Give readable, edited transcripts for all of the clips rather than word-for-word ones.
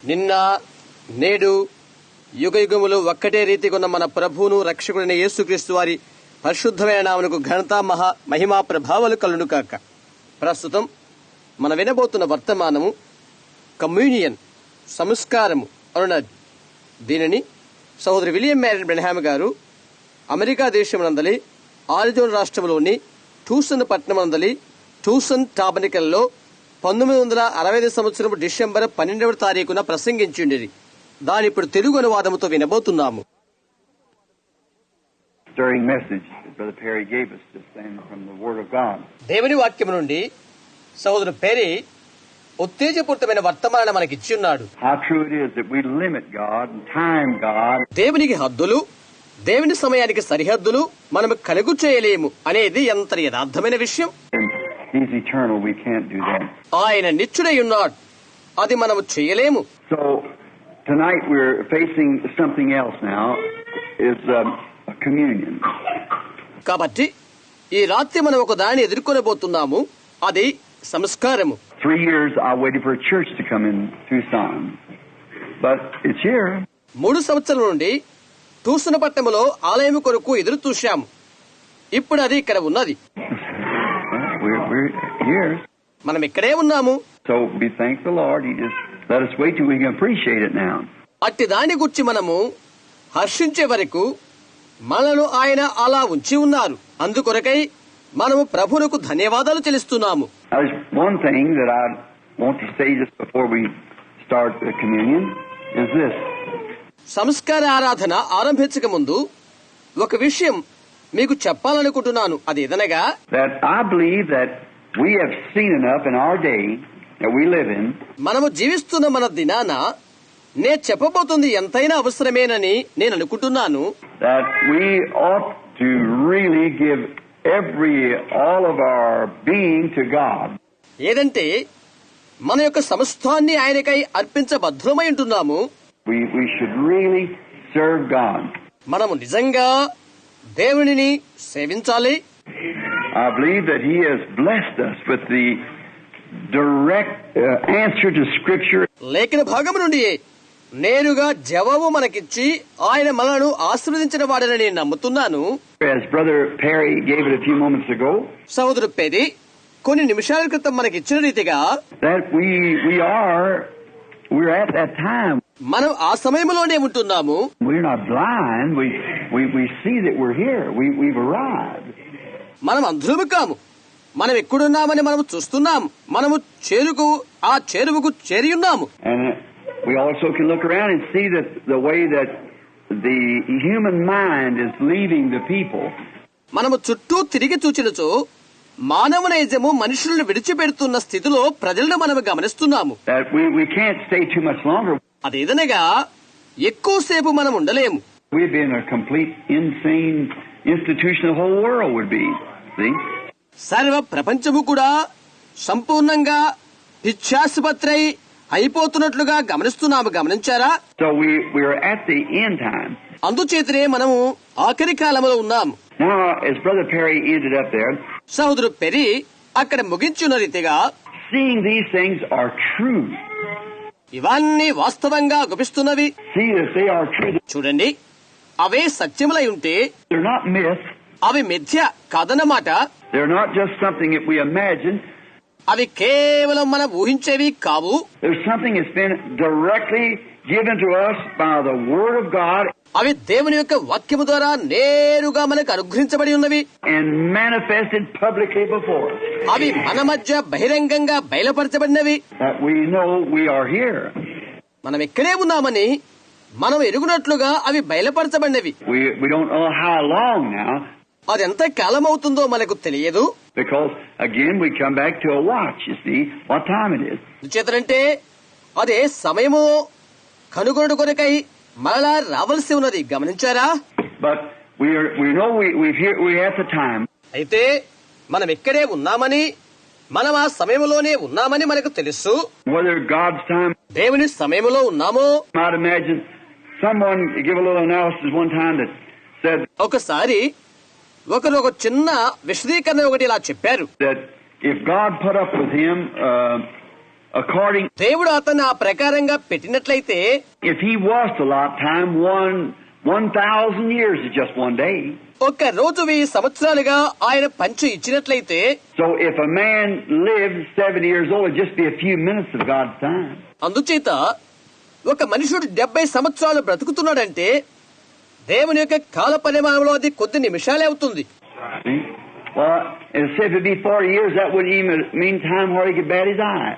నిన్న నేడు యుగయుగములు ఒక్కటే రీతిగా ఉన్న మన ప్రభువును రక్షకుడైన యేసుక్రీస్తు వారి పరిశుద్ధమైన నామమునకు ఘనత మహిమా ప్రభావాలు కలుగును కాక. ప్రస్తుతం మన వినబోతున్న వర్తమానము కమ్యూనియన్, సంస్కారము అన్నది. దీనిని సహోదరి విలియం మ్యారియన్ బ్రెన్హామ్ గారు అమెరికా దేశమునందలి ఆరిజోనా రాష్ట్రంలోని ట్యూసన్ పట్టణమునందలి ట్యూసన్ టాబర్నకల్లో 1965 సంవత్సరం డిసెంబర్ 12వ తారీఖున ప్రసంగించింది. దాని ఇప్పుడు తెలుగు అనువాదముతో వినబోతున్నాము. దేవుని వాక్యం నుండి సహోదరు పెరీ ఉత్తేజపూరితమైన వర్తమానాన్ని మనకిచ్చి ఉన్నాడు. దేవునికి హద్దులు, దేవుని సమయానికి సరిహద్దులు మనము కలుగు చేయలేము అనేది ఎంత యథార్థమైన విషయం. ఆయన నిత్యుడై ఉన్నాడు, అది మనము చేయలేము. Tonight we're facing something else now, is a communion. కాబట్టి ఈ రాత్రి మనం ఒక దాన్ని ఎదుర్కొనబోతున్నాము, అది సంస్కారము. 3 years I waited for a church to come in Tucson, but it's here. 3 సంవత్సరాల నుండి ట్యూసన్ పట్టణంలో ఆలయం కొరకు ఎదురు చూశాము. ఇప్పుడు అది ఇక్కడ ఉన్నది. We're here. మనం ఇక్కడే ఉన్నాము. So we thank the Lord. He just let us wait till we can appreciate it now. అట్టి దాని గురించి మనము హర్షించే వరకు మనను ఆయన అలా ఉంచి ఉన్నారు. అందుకొరకై మనము ప్రభువునకు ధన్యవాదాలు చెల్లిస్తున్నాము. There's one thing that I want to say just before we start the communion is this. సంస్కార ఆరాధన ఆరంభించక ముందు ఒక విషయం మీకు చెప్పాలనుకుంటున్నాను. అదేదనగా, that I believe that we have seen enough in our day that we live in. మనము జీవిస్తున్న మన దినాన నే చెప్పబోతుంది ఎంతైనా అవసరమేనని నేను అనుకుంటున్నాను. That we ought to really give all of our being to God. ఏదంటే మన యొక్క సమస్తాన్ని ఆయనకై అర్పించబద్ధమై ఉంటున్నాము. We should really serve God. మనము నిజంగా దేవునిని సేవించాలి. I believe that He has blessed us with the direct answer to Scripture. లేఖన భాగము నుండి నేరుగా జవాబు మనకిచ్చి ఆయన మనను ఆశీర్వదించిన వాడని నేను నమ్ముతున్నాను. As Brother Perry gave it a few moments ago, సహోదరు పెరీ కొన్ని నిమిషాల క్రితం మనకిచ్చిన రీతిగా, that we're at that time. మనం ఆ సమయంలోనే ఉంటున్నాము. We're not blind. We see that we're here. We've arrived. మనం అంధులము కాము. మనం ఎక్కడున్నామని మనం చూస్తున్నాము. మనము ఆ చేరువకు చేరి ఉన్నాము. And we also can look around and see that the way that the human mind is leaving the people. మనము చుట్టూ తిరిగి చూచినచో మానవ నైజము మనుషులను విడిచిపెడుతున్న స్థితిలో ప్రజలను మనము గమనిస్తున్నాము. That we can't stay too much longer. అదేదనగా ఎక్కువసేపు మనం ఉండలేము. We've been a complete insane institution the whole world would be. See? సర్వ ప్రపంచము కూడా సంపూర్ణంగా పిచ్చాసుపత్రి అయిపోతున్నట్లుగా గమనించారా? So we're at the end time. అందుచేతనే మనము ఆఖరి కాలంలో ఉన్నాము. Now, as Brother Perry ended up there, సహోదరు పెరీ అక్కడ ముగించిన రీతిగా, seeing these things are true. ఇవన్నీ వాస్తవంగా గుపిస్తున్నవి. See that they are true. చూడండి, అవే సత్యములై ఉంటే They're not myths. అవి మిథ్య కాదన్నమాట. They're not just something that we imagine. అవి కేవలం మనం ఊహించేవి కావు. There's something that's been directly given to us by the Word of God. అవి దేవుని యొక్క వాక్యము ద్వారా నేరుగా మనకు అనుగ్రహించబడి ఉన్నవి. And manifested publicly before us. అవి మన మధ్య బహిరంగంగా బయలుపరచబడినవి. That we know we are here. మనం ఎక్కడే ఉన్నామని మనం ఎరుగునట్లుగా అవి బయలుపరచబడినవి. We don't know how long now. అది ఎంత కాలం అవుతుందో మనకు తెలియదు. Because again we come back to a watch, you see, what time it is. చేతనంటే అదే సమయము కనుగొనడు కొరకై మరలా రావాల్సి ఉన్నది. గమనించారా? But we know we're at the time. అయితే మనం ఇక్కడే ఉన్నామని, మనం ఆ సమయంలోనే ఉన్నామని మనకు తెలుసు. Whether God's time, దేవుని సమయంలో ఉన్నామో. might imagine someone give a little analysis one time that said ఒకసారి ఒకరు ఒక చిన్న విశదీకరణ ఒకటి ఇలా చెప్పారు. that if God put up with him according, దేవుడు అతను ఆ ప్రకారంగా పెట్టినట్లయితే if he was to allot time, 1,000 years is just one day. ఒక్క రోజు 1000 సంవత్సరాలుగా ఆయన పంచు ఇచ్చినట్లయితే So if a man lives 70 years old, it'd just be a few minutes of God's time. అందుచేత ఒక మనుషుడు 70 సంవత్సరాలు బ్రతుకుతున్నాడంటే దేవుని యొక్క కాల పరిమాణంలో అది కొద్ది నిమిషాలే అవుతుంది. See? Well, and if it'd be 40 years, that wouldn't even mean time where he could bat his eye.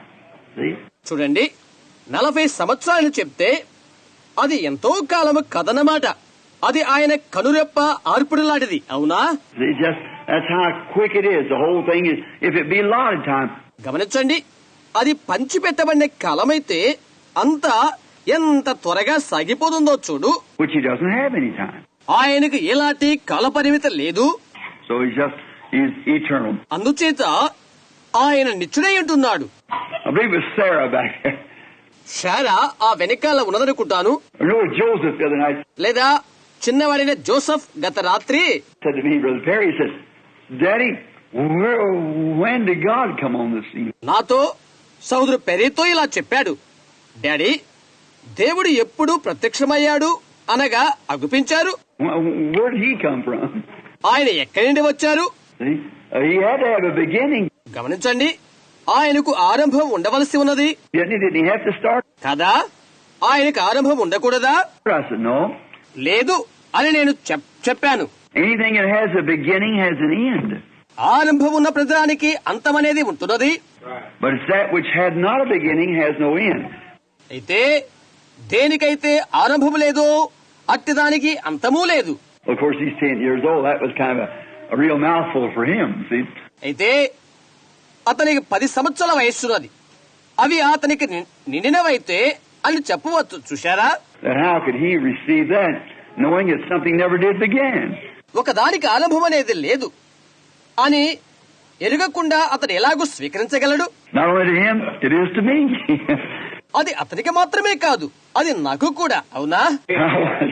See? చూడండి, 40 సంవత్సరాలు చెప్తే అది ఎంతో కాలము కదనమాట. అది ఆయన కనురెప్ప ఆర్పుడు లాంటిది, అవునా? See, that's how quick it is. The whole thing is, if it be allotted time, గమనించండి, అది పంచి పెట్టబడిన కాలమైతే అంతా ఎంత త్వరగా సాగిపోతుందో చూడు. which he doesn't have any time. ఆయనకు ఎలాంటి కాల పరిమితి లేదు. So he's eternal. అందుచేత ఆయన నిత్యుడై ఉంటున్నాడు. I believe it was Sarah back there. Sarah ఆ వెనకాల ఉన్నదనుకుంటాను. I know Joseph the other night లేదా చిన్నవాడైన జోసెఫ్ గత రాత్రి said to me, Brother Perry, he said, Daddy, when did God come on the scene? నాతో సోదరు పెరీతో ఇలా చెప్పాడు, డాడీ, దేవుడు ఎప్పుడు ప్రత్యక్షమయ్యాడు అనగా అగుపించారు. Where did he come from? ఆయన ఎక్కడి నుండి వచ్చారు? See? He had to have a beginning. గమనించండి, ఆయనకు ఆరంభం ఉండవలసి ఉన్నది Didn't he have to start? కదా. ఆయనకు ఆరంభం ఉండకూడదా? I said, no. లేదు అని నేను చెప్పాను. Anything that has a beginning has an end. ఆరంభం ఉన్న ప్రతిదానికి అంతమనేది ఉంటున్నది. But it's that which had not a beginning has no end. అయితే దేనికైతే ఆరంభం లేదో అట్టి దానికి అంతమూ లేదు. Of course, he's 10 years old. That was kind of a real mouthful for him, see? అయితే అతనికి 10 సంవత్సరాల వయస్సున్నది. అవి అతనికి నిండినవైతే అని చెప్పవచ్చు. చూశారా? Then how could he receive that, knowing that something never did begin? ఒకదానికి ఆరంభం అనేది లేదు అని ఎరగకుండా అతను ఎలాగూ స్వీకరించగలడు? Not only to him, it is to me. అది అతనికి మాత్రమే కాదు, అది నాకు కూడా, అవునా?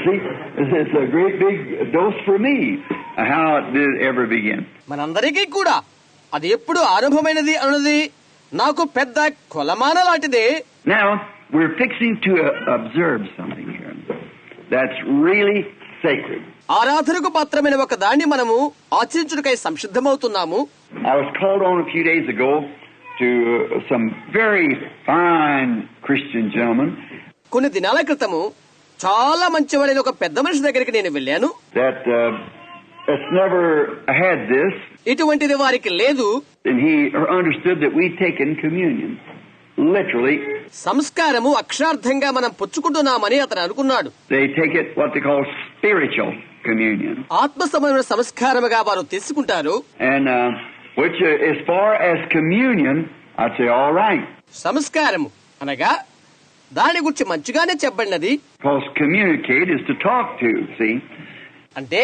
See, it's a great big dose for me. How did it ever begin? మనందరికీ కూడా అది ఎప్పుడు ఆరంభమైనది అన్నది నాకు పెద్ద కొలమాన లాంటిదే. Now, we're fixing to observe something here that's really sacred. ఆరాధనకు పాత్రమైన ఒక దాన్ని మనము ఆచరించుటకై సంసిద్ధమవుతున్నాము. I was called on a few days ago to some very fine Christian gentlemen కొన్ని దినాల క్రితము చాలా మంచివాడైన ఒక పెద్ద మనిషి దగ్గరికి నేను వెళ్ళాను. that's never had this, ఇటువంటిది వారికి లేదు. and he understood that we'd taken communion. Literally, సంస్కారము అక్షరార్థంగా మనం పుచ్చుకుంటున్నామని అతను అనుకున్నాడు. they take it what they call spiritual communion. ఆత్మ సంబంధమైన సంస్కారముగా వారు తీసుకుంటారు. And which, as far as communion, I'd say all right. సంస్కారము అనగా దాని గురించి మంచిగానే చెప్పబడినది. Because communicate is to talk to, see? అంటే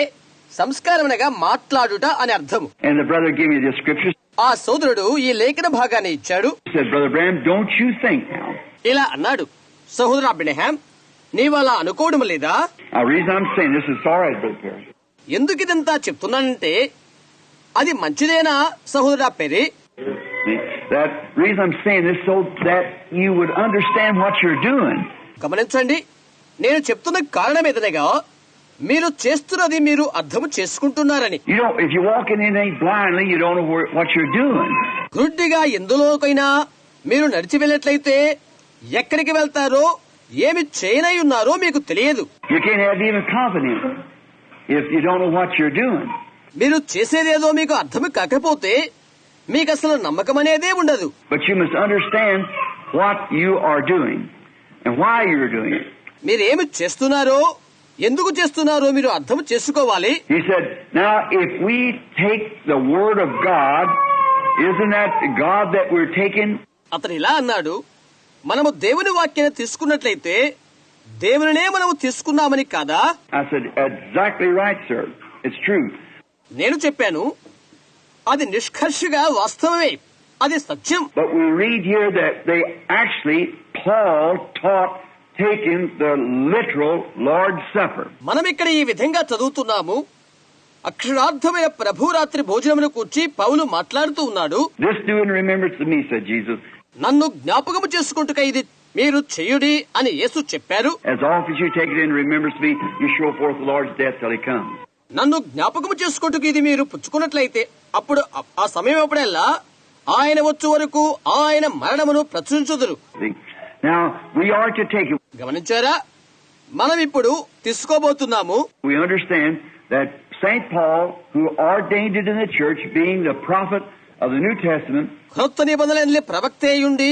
సంస్కారం అనగా మాట్లాడుట అని అర్థము. And the brother gave me this scripture. ఆ సోదరుడు ఈ లేఖన భాగాన్ని ఇచ్చాడు. He said, Brother Branham, don't you think now? ఇలా అన్నాడు, సహోదరు అబ్రహాం, నీవు అలా అనుకోవడం లేదా? The reason I'm saying this is all right, Brother Perry. ఎందుకు ఇదంతా చెప్తున్నానంటే అది మంచిదేనా సహోదరా peri? That reason I'm saying this so that you would understand what you're doing. గమనించండి, నేను చెప్తున్న కారణం ఏదనగా మీరు చేస్తున్నది మీరు అర్థం చేసుకుంటున్నారని. You don't, if you walk in anything blindly, you don't know what you're doing. గుడ్డిగా ఎందులోకైనా మీరు నడిచి వెళ్ళినట్లయితే ఎక్కడికి వెళ్తారో ఏమి చేయనై ఉన్నారో మీకు తెలియదు. You can't have even confidence if you don't know what you're doing. మీరు చేసేదేదో మీకు అర్థం కాకపోతే మీకు అసలు నమ్మకం అనేదే ఉండదు. But you must understand what you are doing and why you're doing it. మీరేమి చేస్తున్నారో ఎందుకు చేస్తున్నారో మీరు అర్థం చేసుకోవాలి. He said, now if we take the word of God, isn't that God that we're taking? అతను ఇలా అన్నాడు, మనము దేవుని వాక్యాన్ని తీసుకున్నట్లయితే దేవునినే మనము తీసుకున్నామని కాదా? I said, exactly right, sir. It's true. నేను చెప్పాను, అది నిష్కర్షగా వాస్తవమే, అది సత్యం. But we read here that they actually, Paul taught taking the literal Lord's Supper. మనం ఇక్కడ ఈ విధంగా చదువుతున్నాము, అక్షరార్థమైన ప్రభురాత్రి భోజనమును కూర్చి పౌలు మాట్లాడుతూ ఉన్నాడు. This do in remembrance of me, said Jesus. నన్ను జ్ఞాపకము చేసుకుంటుక ఇది మీరు చెయ్యుడి అని యేసు చెప్పారు. As often as you take it in remembrance of me, you show forth the Lord's death till he comes. నన్ను జ్ఞాపకము చేసుకుంటుకు ఇది మీరు పుచ్చుకున్నట్లయితే అప్పుడు ఆ సమయం అప్పుడల్లా ఆయన వచ్చు వరకు ఆయన మరణమును ప్రచురించుదురు. Now, we are to take it. గమనించారా? మనం ఇప్పుడు తీసుకోబోతున్నాము. We understand that St. Paul, who ordained it in the church, being the prophet of the New Testament, క్రొత్త నిబంధనల ప్రవక్తేయుండి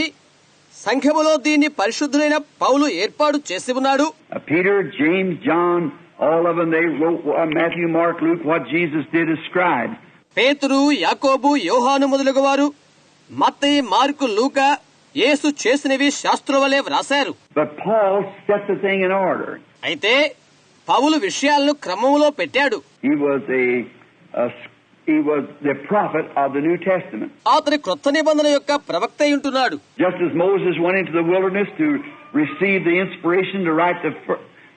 సంఘములో దీన్ని పరిశుద్ధులైన పౌలు ఏర్పాటు చేసి ఉన్నాడు. Peter, James, John, all of them, they wrote Matthew, Mark, Luke, what Jesus did as scribes. పేతురు, యాకోబు, యోహాను మొదలగు వారు మత్తయి, మార్కు, లూకా యేసు చేసినవి శాస్త్రం వలె వ్రాశారు. But Paul set the thing in order. అయితే పౌలు విషయాలను క్రమములో పెట్టాడు. He was the prophet of the New Testament. అతని క్రొత్త నిబంధన యొక్క ప్రవక్త ఉంటున్నాడు. Just as Moses went into the wilderness to receive the inspiration to write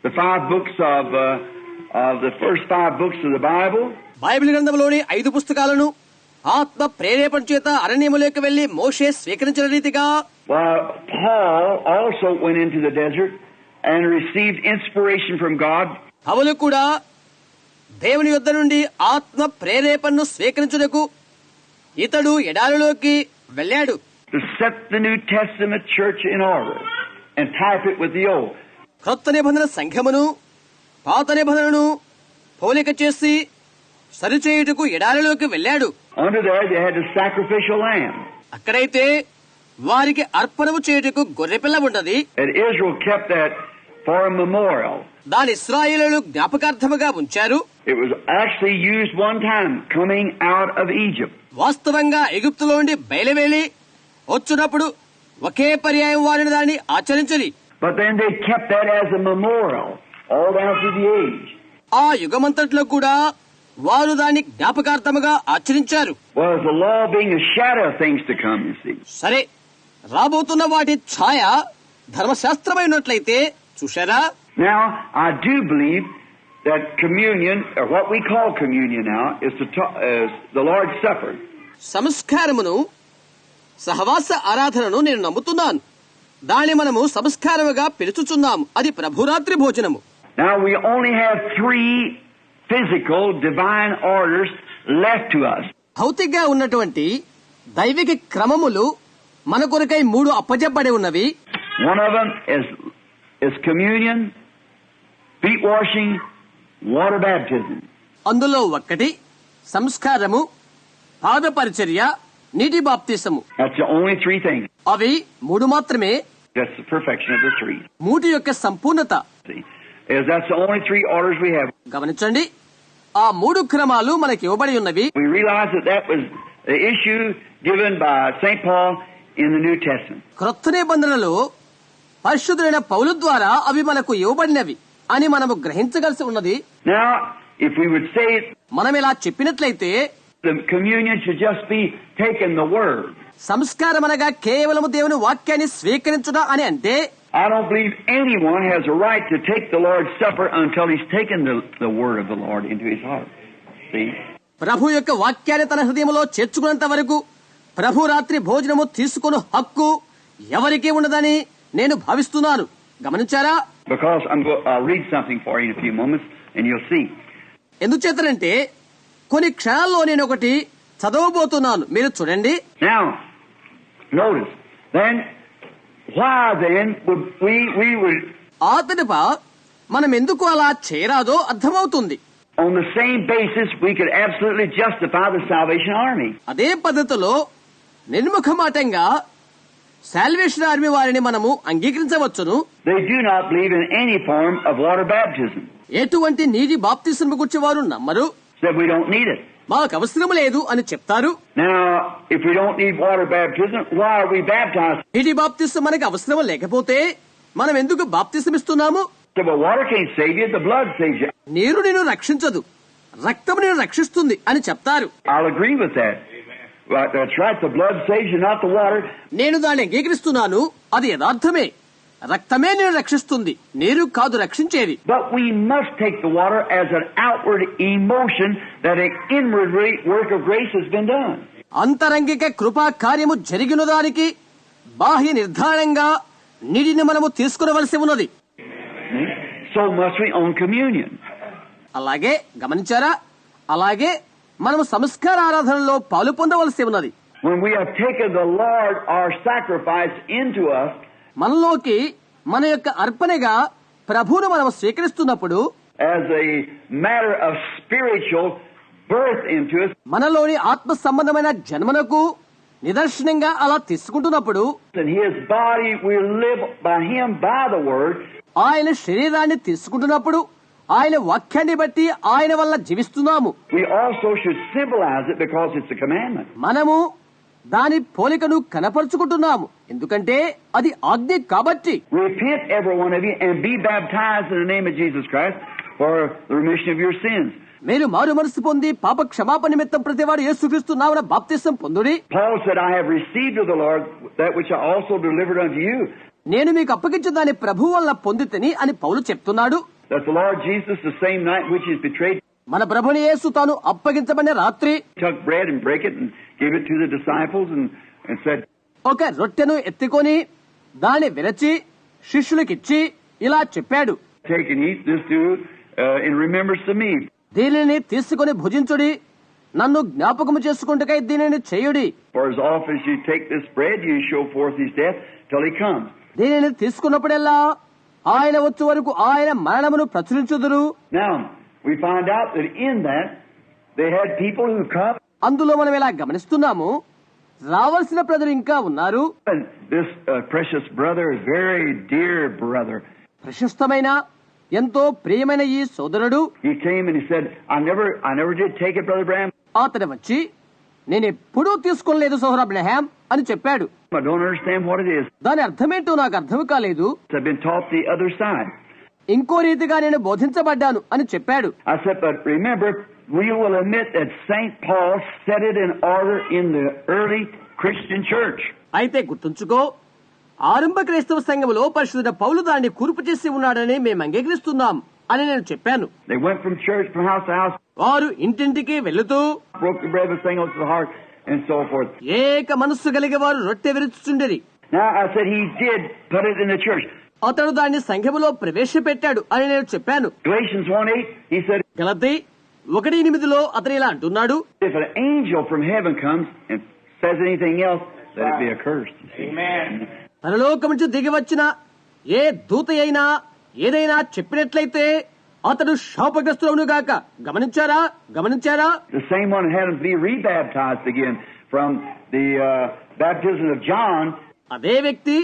the 5 books of the first 5 books of the Bible. Bible గ్రంథంలోని 5 పుస్తకాలను ఆత్మ ప్రేరేపణ చేత అరణ్యములోకి వెళ్లి మోషే స్వీకరించిన రీతిగా Paul also went into the desert and received inspiration from God. పౌలు కూడా దేవుని యొద్ద నుండి ఆత్మ ప్రేరేపణను స్వీకరించుటకు ఇతడు ఎడారిలోకి వెళ్ళాడు. To set the New Testament church in order and type it with the old. క్రొత్త నిబంధన సంఘమును పాత నిబంధనను పోలిక చేసి సరిచేయుటకు ఎడారిలోకి వెళ్ళాడు. Under there they had the sacrificial lamb. అక్కడైతే వారికి అర్పణము చేయుటకు గొర్రెపిల్ల ఉన్నది. And Israel kept that for a memorial. దాని ఇశ్రాయేలీయులు జ్ఞాపకార్థముగా ఉంచారు. It was actually used one time coming out of Egypt. వాస్తవంగా ఎగిప్తులో నుండి బయలువెళ్లి వచ్చినప్పుడు ఒకే పర్యాయం వారిని దాన్ని ఆచరించలి. But then they kept that as a memorial all down through the age. ఆ యుగమంతట్లో కూడా వారు దాన్ని జ్ఞాపకార్థముగా ఆచరించారు. Was the law being a shadow of things to come, you see. సరే, రాబోతున్న వాటి ఛాయ ధర్మశాస్త్రమైనట్లయితే చూశారా? Now, I do believe that communion, or what we call communion now, is the Lord's Supper. సంస్కారమును సహవాస ఆరాధనను నేను నమ్ముతున్నాను. దాన్ని మనము సంస్కారముగా పిలుచుచున్నాము. అది ప్రభురాత్రి భోజనము. Now, we only have 3 physical divine orders left to us. భౌతికంగా ఉన్నటువంటి దైవిక క్రమములు మన కొరకై 3 అప్పజెప్పబడి ఉన్నవి. One of them is communion, feet washing, water baptism. అందులో ఒకటి సంస్కారము, పాద పరిచర్య, నీటి బాప్తిసము. That's the only 3 things. అవి 3 మాత్రమే. That's the perfection of the 3. 3 యొక్క సంపూర్ణత. See, that's the only 3 orders we have. గమనించండి, ఆ 3 క్రమాలు మనకి ఇవ్వబడి ఉన్నవి. We realize that was the issue given by St. Paul in the New Testament. క్రొత్త నిబంధనలో పరిశుద్ధులైన పౌలు ద్వారా అవి మనకు ఇవ్వబడినవి అని మనము గ్రహించగలిసి ఉన్నది. Now, if we would say it, మనం ఇలా చెప్పినట్లయితే the communion should just be taking the word. సంస్కారం అనగా కేవలము దేవుని వాక్యాన్ని స్వీకరించుట అని అంటే, I don't believe anyone has a right to take the Lord's Supper until he's taken the word of the Lord into his heart. See? ప్రభు యొక్క వాక్యాన్ని తన హృదయంలో చేర్చుకున్నంత వరకు ప్రభు రాత్రి భోజనము తీసుకుని హక్కు ఎవరికీ ఉండదని నేను భావిస్తున్నాను. గమనించారా? Because I'll read something for you in a few moments and you'll see. ఎందుచేతనంటే కొన్ని క్షణాల్లో నేను ఒకటి చదవబోతున్నాను, మీరు చూడండి. Now, notice, then, why then would we would ఆ తదుప మనం ఎందుకు అలా చేయరాదో అర్థమవుతుంది. on the same basis we could absolutely justify the Salvation Army. అదే పద్ధతిలో నిర్ముఖమాటంగా సాల్వేషన్ ఆర్మీ వారిని మనము అంగీకరించవచ్చును. They do not believe in any form of water baptism. ఎటువంటి నీటి బాప్తిస్మం గురించి వారు నమ్మరు. Said we don't need it. మాకు అవసరం లేదు అని చెప్తారు. Now, if we don't need water baptism, why are we baptized? నీటి బాప్తిస్మం మనకు అవసరం లేకపోతే మనం ఎందుకు బాప్తిస్మం ఇస్తున్నాము? So, but water can't save you, the blood saves you. నీరు నిన్ను రక్షించదు, రక్తము నిన్ను రక్షిస్తుంది అని చెప్తారు. I'll agree with that. Right, that's right, the blood saves you, not the water. నేను దాన్ని అంగీకరిస్తున్నాను. అది యథార్థమే. రక్తమే నేను రక్షిస్తుంది, నీరు కాదు రక్షించేది. But we must take the water as an outward emotion that an inward work of grace has been done. అంతరంగిక కృపా కార్యము జరిగిన దానికి బాహ్య నిర్ధారణంగా నీటిని మనము తీసుకునవలసి ఉన్నది. So must we on communion. అలాగే గమనించారా? అలాగే మనము సంస్కార ఆరాధనలో పాలు పొందవలసి ఉన్నది. When we have taken the Lord, our sacrifice, into us, మనలోకి మన యొక్క అర్పణగా ప్రభువును మనం స్వీకరిస్తున్నప్పుడు, as a matter of spiritual birth into us, మనలోని ఆత్మ సంబంధమైన జన్మనకు నిదర్శనంగా అలా తీసుకుంటున్నప్పుడు, and His body, we live by Him by the Word. ఆయన శరీరాన్ని తీసుకుంటున్నప్పుడు ఆయన వాక్యాన్ని బట్టి ఆయన వల్ల జీవిస్తున్నాము. We also should symbolize it because it's a commandment. మనము దాని పోలికను కనపరుచుకుంటున్నాము, ఎందుకంటే అది ఆజ్ఞ కాబట్టి. Repent, every one of you, and be baptized in the name of Jesus Christ for the remission of your sins. మీరు మారు మనసు పొంది పాప క్షమాపణ నిమిత్తం ప్రతివాడు యేసుక్రీస్తు నామమున బాప్తిసం పొందుడి. Paul said, I have received of the Lord that which I also delivered unto you. నేను మీకు అప్పగించిన దాని ప్రభువు వల్ల పొందితిని అని పౌలు చెప్తున్నాడు. That the Lord Jesus, the same night which He is betrayed, మన ప్రభుని యేసు తాను అప్పగించబడిన రాత్రి took bread and brake it and gave it to the disciples and said, ఒక రొట్టెను ఎత్తుకొని దాన్ని విరచి శిష్యులకిచ్చి ఇలా చెప్పాడు, take and eat this, do in remembrance of me. దీనిని తీసుకొని భుజించుడి, నన్ను జ్ఞాపకము చేసుకుంటకై దీనిని చేయుడి. For as often as you take this bread, you show forth His death till He comes. దీనిని తీసుకున్నప్పుడెల్లా ఆయన వచ్చే వరకు ఆయన మరణమును ప్రచురించుదురు. Now, we find out that in that, they had people who come, అందులో మనం ఇలా గమనిస్తున్నాము, రావాల్సిన ప్రజలు ఇంకా ఉన్నారు. and this precious brother, very dear brother, ప్రశస్తమైన ఎంతో ప్రియమైన ఈ సోదరుడు, he came and he said, I never did take it, Brother Branham. అతను వచ్చి నేనెప్పుడూ తీసుకోలేదు సోదర అబ్రహాం అని చెప్పాడు. I don't understand what it is. దాని అర్థమేంటో నాకు అర్థం కాలేదు. I've been taught the other side. ఇంకో రీతిగా నేను బోధించబడ్డాను అని చెప్పాడు. I said, but remember, we will admit that St. Paul set it in order in the early Christian church. అయితే గుర్తుంచుకో, ఆరంభ క్రైస్తవ సంఘములో పరిశుద్ధ పౌలు దాన్ని కూర్పు చేసి ఉన్నాడని మేము అంగీకరిస్తున్నాం అని నేను చెప్పాను. They went from church, from house to house, వారు ఇంటింటికి వెళుతూ broke the bread with singles to the heart, and so forth. ఏక మనస్సు కలిగి వారు రొట్టె విరుచుచుండిరి. Now, I said he did put it in the church. అతడు దాన్ని సంఘములో ప్రవేశపెట్టాడు అని నేను చెప్పాను. Galatians 1:8, he said, గలతీ 1:8 అతను ఇలా అంటున్నాడు, if an angel from heaven comes and says anything else, let it be accursed. Amen. పరలోకం నుంచి దిగి వచ్చిన ఏ దూత అయినా ఏదైనా చెప్పినట్లయితే అతడు శాపగ్రస్తుడవును గాక. గమనించారా? The same one had him be rebaptized again from the baptism of John. అదే వ్యక్తి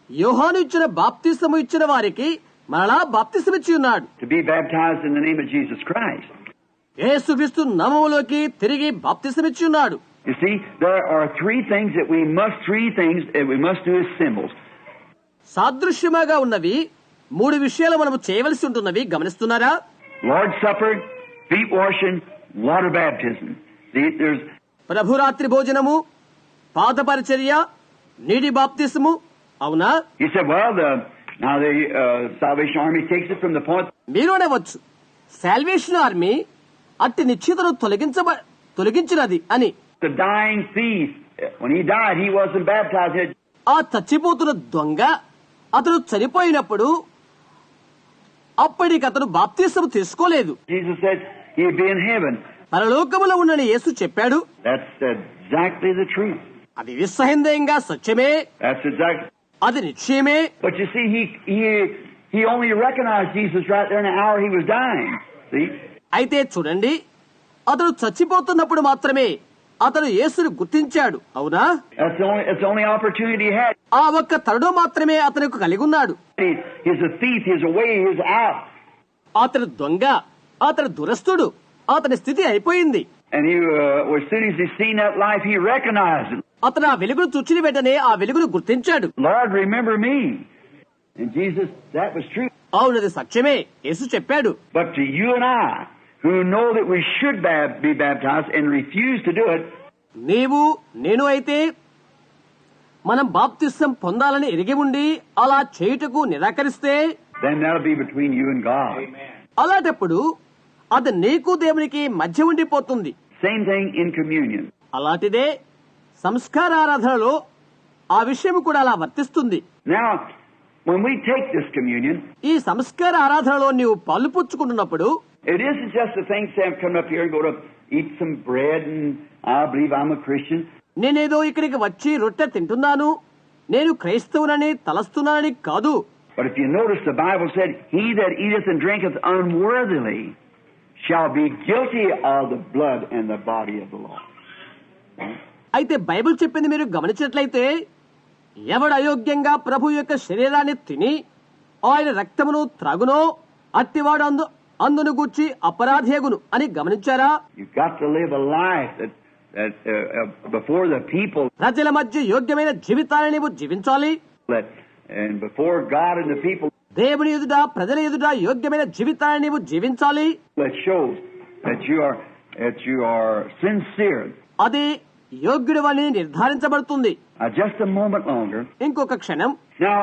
యోహాను ఇచ్చిన బాప్తిసము ఇచ్చిన వారికి మరలా బాప్తిసం ఇచ్చి ఉన్నాడు. To be baptized in the name of Jesus Christ. యేసుక్రీస్తు నామములోకి తిరిగి బాప్తిసం ఇచ్చి ఉన్నాడు. You see, there are three things that we must do as symbols. సాదృశ్యముగా ఉన్నవి 3 విషయాలు మనము చేయవలసి ఉంటున్నవి. గమనిస్తున్నారా? Lord's Supper, feet washing, water baptism. See, there's ప్రభురాత్రి భోజనము, పాద పరిచర్య, నీటి బాప్తిసము. అవునా? He said, well, now the Salvation Army takes it from the point. మీరు అనవచ్చు, సాల్వేషన్ ఆర్మీ అట్టి నిశ్చితను తొలగించినది అని. The dying thief, when he died, he wasn't baptized. ఆ చచ్చిపోతున్న దొంగ అతను చనిపోయినప్పుడు అప్పటికతను బాప్తిసం తీసుకోలేదు. Jesus said he'd be in heaven. పరలోకములో ఉన్నని యేసు చెప్పాడు. That's exactly the truth. అది నిస్సందేహంగా సత్యమే, That's exactly. అది నిశ్చయమే. But you see, he only recognized Jesus right there in the hour he was dying. See? అయితే చూడండి, అతడు చచ్చిపోతున్నప్పుడు మాత్రమే అతడు యేసును గుర్తించాడు. అవునా? That's the only opportunity he had. ఆ ఒక్క తరుణం మాత్రమే అతనికి కలిగి ఉన్నాడు. He's a thief, he's away, he's out. అతడు దొంగ, అతడు దురస్తుడు, అతని స్థితి అయిపోయింది. And as soon as he seen that life, he recognized it. అతను ఆ వెలుగును చూచిన వెంటనే ఆ వెలుగును గుర్తించాడు. Lord, remember me. And Jesus, that was true. అవునది సత్యమే, యేసు చెప్పాడు. But to you and I, who know that we should be baptized and refuse to do it, నీవు నేను అయితే మనం బాప్తిసం పొందాలని ఎరిగి ఉండి అలా చేయుటకు నిరాకరిస్తే, then that'll be between you and God. అలాంటప్పుడు అది నీకు దేవునికి మధ్య ఉండిపోతుంది. Same thing in communion. అలాంటిదే సంస్కారారాధనలో ఆ విషయం కూడా అలా వర్తిస్తుంది. Now, when we take this communion, ఈ సంస్కార ఆరాధనలో నీవు పాలు పుచ్చుకుంటున్నప్పుడు it isn't just the thing Sam come up here and go to eat some bread and I believe I'm a Christian. నేనేదో ఇక్కడికి వచ్చి రొట్టె తింటున్నాను, నేను క్రైస్తవునని తలస్తున్నానని కాదు. But if you notice, the Bible said, "He that eateth and drinketh unworthily shall be guilty of the blood and the body of the Lord." అయితే Bible చెప్పింది మీరు గమనించినట్లయితే, ఎవడు అయోగ్యంగా ప్రభు యొక్క శరీరాన్ని తిని ఆయన రక్తమును త్రాగునో అట్టివాడు అందును గూర్చి అపరాధేగును అని గమనించారా? You've got to live a life that before the people, ప్రజల మధ్య యోగ్యమైన జీవితాన్ని నీవు జీవించాలి. and before God and the people, దేవుని ఎదుట ప్రజల ఎదుట యోగ్యమైన జీవితాన్ని నీవు జీవించాలి. that shows that you are sincere. అది యోగ్యుడవని నిర్ధారించబడుతుంది. Just a moment longer. ఇంకొక క్షణం. Now,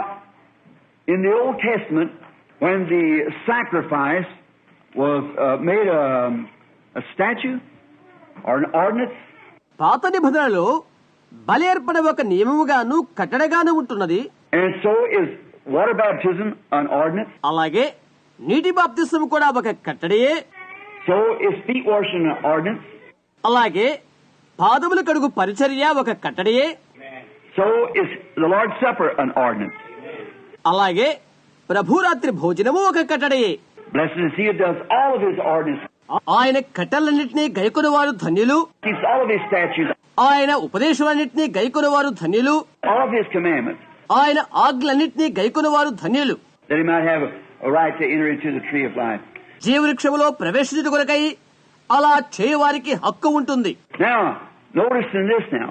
in the Old Testament, when the sacrifice was made a statue or an ordinance, పాత నిబంధనలో బలి అర్పణ ఒక నియమముగాను కట్టడగాను ఉంటున్నది. and so is water baptism an ordinance. అలాగే నీటి బాప్తిసం కూడా ఒక కట్టడియే. So is feet washing an ordinance. అలాగే పాదముల కడుగు పరిచర్య ఒక కట్టడియే. So is the Lord's Supper an ordinance. అలాగే ప్రభురాత్రి భోజనము ఒక కట్టడియే. Blessed is he who does all of his ordinances, ఆయన కట్టలన్నింటినీ గైకొనవారు ధన్యులు. keeps all of his statutes, ఆయన ఉపదేశాలన్నింటినీ గైకొనవారు ధన్యులు. all of his commandments, ఆయన ఆజ్ఞలన్నింటినీ గైకొనవారు ధన్యులు. that he might have a right to enter into the tree of life. జీవవృక్షములో ప్రవేశించుట కొరకై అలా చేయవారికి హక్కు ఉంటుంది. Now, notice in this now,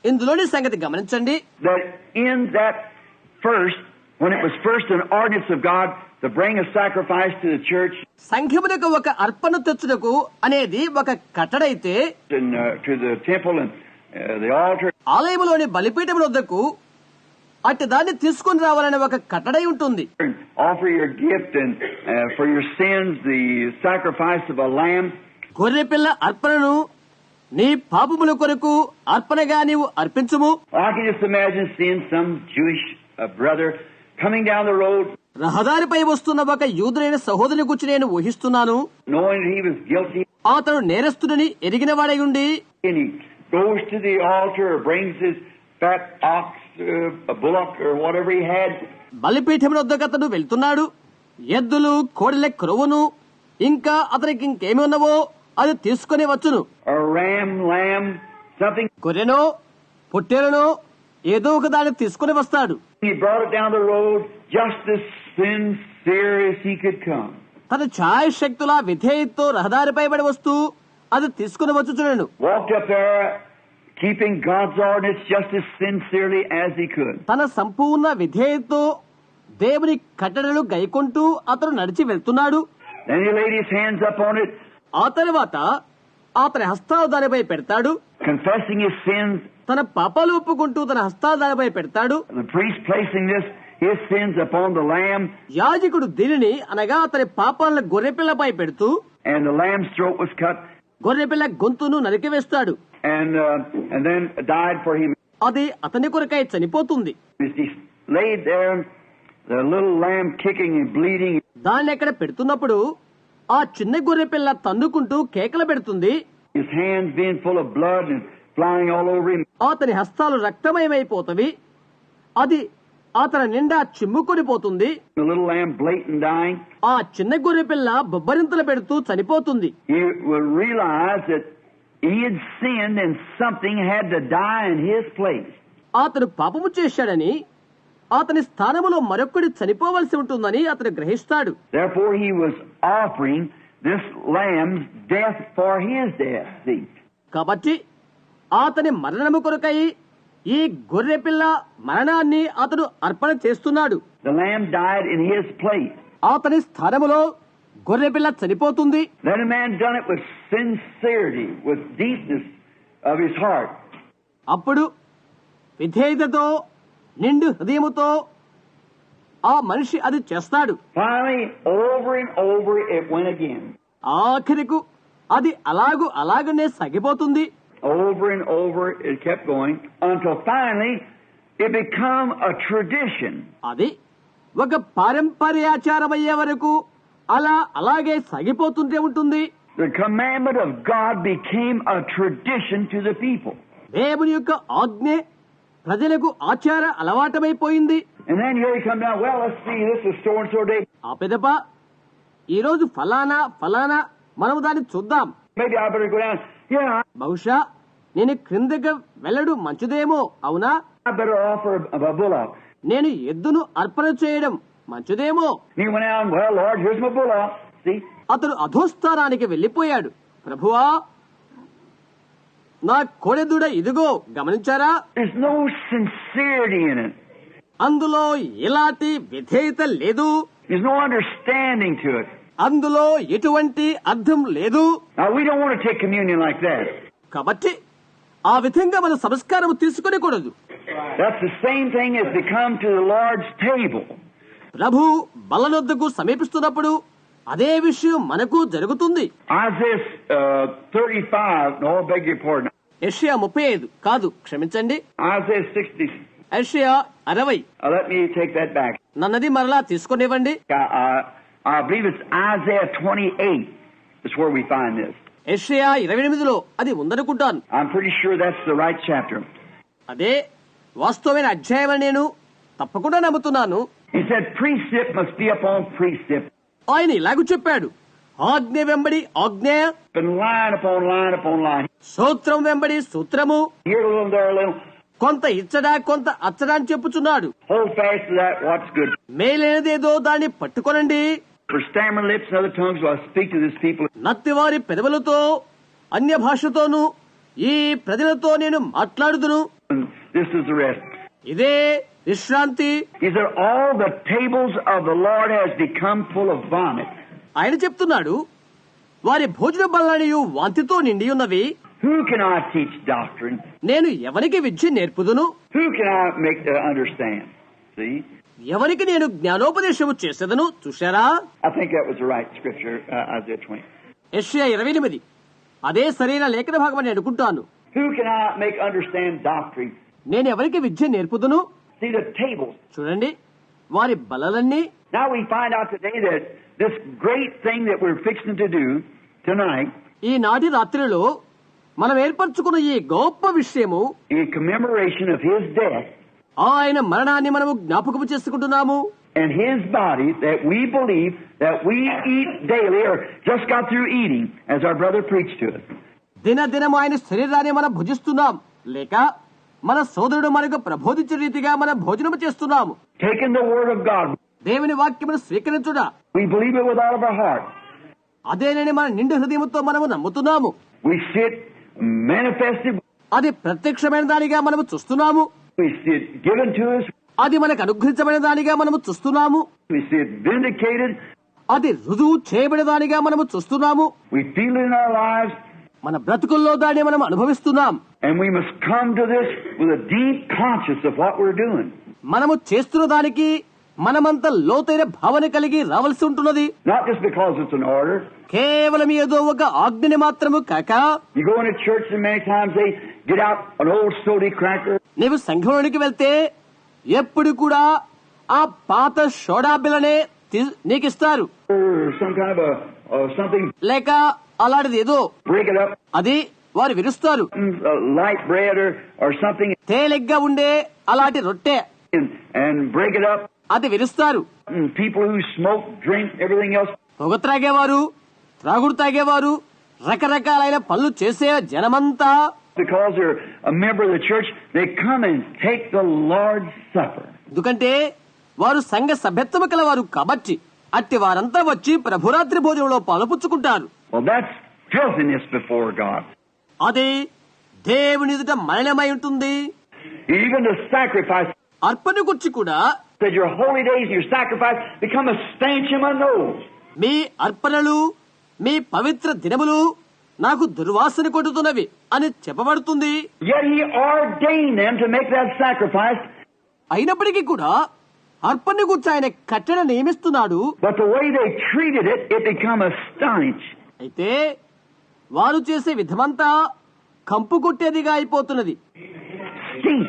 ఇందులోని సంగతి గమనించండి. that in that first, when it was first an ordinance of God to bring a sacrifice to the church సంఘమునకు ఒక అర్పణ తెచ్చుటకు అనేది ఒక కట్టడైతే, and to the temple and the altar, ఆలయములోని బలిపీఠం వద్దకు అట్టి దాన్ని తీసుకుని రావాలని ఒక కట్టడై ఉంటుంది. and offer your gift and for your sins, the sacrifice of a lamb. గొర్రెపిల్ల అర్పణను నీ పాపముల కొరకు అర్పణగా నీవు అర్పించుము. I can just imagine seeing some Jewish brother coming down the road, రహదారిపై వస్తున్న ఒక యూదులైన సహోదరుని గురించి నేను ఊహిస్తున్నాను. knowing that he was guilty, అతడు నేరస్తుడని ఎరిగిన వాడై ఉండి and he goes to the altar or brings his fat ox, a bullock or whatever he had, బలిపీఠం వద్దకు అతడు వెళ్తున్నాడు. ఎద్దులు, కోడెల క్రొవ్వును, ఇంకా అతనికి ఇంకేమి ఉన్నవో అది తీసుకుని వచ్చును. a ram, lamb, something. గొర్రెనో పొట్టేలనో ఏదో ఒక దాన్ని తీసుకుని వస్తాడు. He brought it down the road just as sincere as he could come. తన ఛాయశక్తుల విధేయతతో రహదారిపై పడి వస్తూ అది తీసుకుని వచ్చుచున్నాడు. Walked up there, keeping God's ordinance just as sincerely as he could. తన సంపూర్ణ విధేయతతో దేవుని కట్టడలు గైకొంటూ అతను నడిచి వెళ్తున్నాడు. Then he laid his hands up on it, ఆ తర్వాత అతని హస్తాలు దానిపై పెడతాడు. confessing his sins. తన పాపాలు ఒప్పుకుంటూ తన హస్తాలు దానిపై పెడతాడు. The priest placing his sins upon the lamb, యాజకుడు దీనిని అనగా అతని పాపాలను గొర్రెపిల్లపై పెడుతూ and the lamb's throat was cut, గొర్రెపిల్ల గొంతును నరికివేస్తాడు. and then died for him. అది అతని కొరకై చనిపోతుంది. As he laid there, the little lamb kicking and bleeding, దాన్ని ఎక్కడ పెడుతున్నప్పుడు ఆ చిన్న గొర్రెపిల్ల తన్నుకుంటూ కేకలు పెడుతుంది. his hands being full of blood and flying all over him. అతని హస్తాలు రక్తమయమైపోతవి. అది అతని నిండా చిమ్ముకొని పోతుంది. The little lamb blatant dying. ఆ చిన్న గొర్రెపిల్ల బొబ్బరింతలు పెడుతూ చనిపోతుంది. He will realize that he had sinned and something had to die in his place. అతను పాపము చేశాడని అతని స్థానములో మరొకటి చనిపోవలసి ఉంటుందని అతను గ్రహిస్తాడు. Therefore he was offering this lamb's death for his death. See? కాబట్టి అతని మరణము కొరకై ఈ గొర్రెపిల్ల మరణాన్ని అతడు అర్పణ చేస్తున్నాడు. The lamb died in his place. అతని స్థానములో గొర్రెపిల్ల చనిపోతుంది. Then a man done it with sincerity, with deepness of his heart. అప్పుడు విధేయతతో నిండు హృదయముతో ఆ మనిషి అది చేస్తాడు. Finally, over and over it went again. ఆఖరికు అది అలాగనే సాగిపోతుంది. Over and over it kept going until finally it become a tradition. అది ఒక పారంపర్యాచారమయ్యే వరకు అలాగే సాగిపోతుంటే ఉంటుంది. The commandment of God became a tradition to the people. దేవుని యొక్క ఆజ్ఞ ప్రజలకు ఆచార అలవాటమైపోయింది. And then here you come down, well, let's see, this is so and so day. ఆ పెదప ఈరోజు ఫలానా మనము దాన్ని చూద్దాం. Maybe I better go down. Yeah, బహుశా నేను క్రిందకి వెళ్ళడం మంచిదేమో. అవునా, I better offer a bullock. నేను ఎద్దును అర్పణ చేయడం మంచిదేమో. And he went out, well, Lord, here's my bullock. See? అతడు అధోస్థానానికి వెళ్లిపోయాడు. ప్రభువా, నా కోడెదూడ ఇదిగో, గమనించారా? There's no sincerity in it. అందులో ఎలాంటి విధేయత లేదు. There's no understanding to it. అందులో ఎటువంటి అర్థం లేదు. Now, we don't want to take communion like that. కాబట్టి ఆ విధంగా మన సంస్కారం తీసుకొనకూడదు. That's the same thing as to come to the Lord's table. ప్రభు బల్లనొద్దకు సమీపిస్తున్నప్పుడు అదే విషయం మనకు జరుగుతుంది. Isaiah 35, no, I beg your pardon. యెషయా 35 కాదు, క్షమించండి, Isaiah 60. యెషయా 60. Let me take that back. నన్నది మరలా తీసుకొనివ్వండి. I believe it's Isaiah 28 is where we find this. యెషయా 28లో అది ఉందనుకుంటాను. I'm pretty sure that's the right chapter. అదే వాస్తవమైన అధ్యాయం అని నేను తప్పకుండా నమ్ముతున్నాను. He said precept must be upon precept. ఆయన ఇలాగూ చెప్పాడు, ఆజ్ఞ వెంబడి ఆజ్ఞ, Been line upon line upon line. సూత్రం వెంబడి సూత్రము, Here a little, there a little. కొంత ఇచ్చడా కొంత అచ్చడా అని చెప్పుచున్నాడు. Hold fast to that, what's good. మేలైనదేదో దాన్ని పట్టుకొనండి. For stammering lips and other tongues will I speak to this people. నత్తివారి పెదవులతో అన్య భాషతోనూ ఈ ప్రజలతో నేను మాట్లాడుదును. And this is the rest. ఇదే విశ్రాంతి. He said, all the tables of the Lord has become full of vomit. ఆయన చెప్తున్నాడు, వారి భోజన బల్లనియు వాంతితో నిండి ఉన్నవి. Who can I teach doctrine? నేను ఎవరికి విద్య నేర్పుదును? Who can I make to understand? See? ఎవరికి నేను జ్ఞానోపదేశము చేసేదను? చూశారా? I think that was the right scripture, Isaiah 20. యెషయా 28 అదే సరైన లేఖన భాగం అని అనుకుంటాను. Who can I make understand doctrine? నేను ఎవరికి విద్య నేర్పుదును? See the tables. చూడండి, వారి బలలన్నీ. Now we find out today that this great thing that we're fixing to do tonight, ఈనాటి రాత్రిలో మనం ఏర్పరచుకున్న ఈ గొప్ప విషయము, in commemoration of His death ఆయన మరణాన్ని మనము జ్ఞాపకము చేసుకుంటున్నాము. and His body that we believe that we eat daily or just got through eating, as our brother preached to us. దినదినం ఆయన శరీరాన్ని మనం భుజిస్తున్నాం, లేక మన సోదరుడు మనకు ప్రబోధించిన రీతిగా మనం భోజనము చేస్తున్నాము. Taking the Word of God, దేవుని వాక్యమును స్వీకరించుట, we believe it with all of our heart. అదేనని మన నిండు హృదయంతో మనము నమ్ముతున్నాము. We see it manifested, అది ప్రత్యక్షమైన దానిగా మనము చూస్తున్నాము. we see it given to us, అది మనకు అనుగ్రహించబడిన దానిగా మనము చూస్తున్నాము. we see it vindicated, అది రుజువు చేయబడిన దానిగా మనము చూస్తున్నాము. we feel it in our lives, మన బ్రతుకుల్లో దాన్ని మనం అనుభవిస్తున్నాం. and we must come to this with a deep conscience of what we're doing. మనము చేస్తున్న దానికి మనమంత లోతైన భావన కలిగి రావాల్సి ఉంటున్నది. Not just because it's an order. కేవలం ఏదో ఒక ఆజ్ఞని మాత్రము కాక. You go into church and many times they get out an old sody cracker. నీవు సంఘంలోనికి వెళ్తే ఎప్పుడు కూడా ఆ పాత soda బిళ్ళనే నీకిస్తారు. Or some kind of something. లేక అలాంటిది ఏదో Break it up. అది వారు విరుస్తారు. Light bread or something. తేలిగ్గా ఉండే అలాంటి రొట్టె And break it up. అది విరుస్తారు. People who smoke, drink, everything else. పొగ త్రాగేవారు, త్రాగుడు తాగేవారు, రకరకాలైన పనులు చేసే జనమంతా Because they're a member of the church, they come and take the Lord's Supper. ఎందుకంటే వారు సంఘ సభ్యత్వము కలవారు కాబట్టి అట్టి వారంతా వచ్చి ప్రభురాత్రి భోజనంలో పాలుపుచ్చుకుంటారు. Well, that's filthiness before God. అది దేవుని ఎదుట మలినమై ఉంటుంది. Even the sacrifice, అర్పణ గురించి కూడా that your holy days and your sacrifice become a stench in my nose. మీ అర్పణలు, మీ పవిత్ర దినములు నాకు దుర్వాసన కొట్టుతున్నవి అని చెప్పబడుతుంది. Yet He ordained them to make that sacrifice. అయినప్పటికీ కూడా అర్పణ గురించి ఆయన కట్టడ నియమిస్తున్నాడు. But the way they treated it, it become a stench. అయితే వారు చేసే విధమంతా కంపు కొట్టేదిగా అయిపోతున్నది. Stink.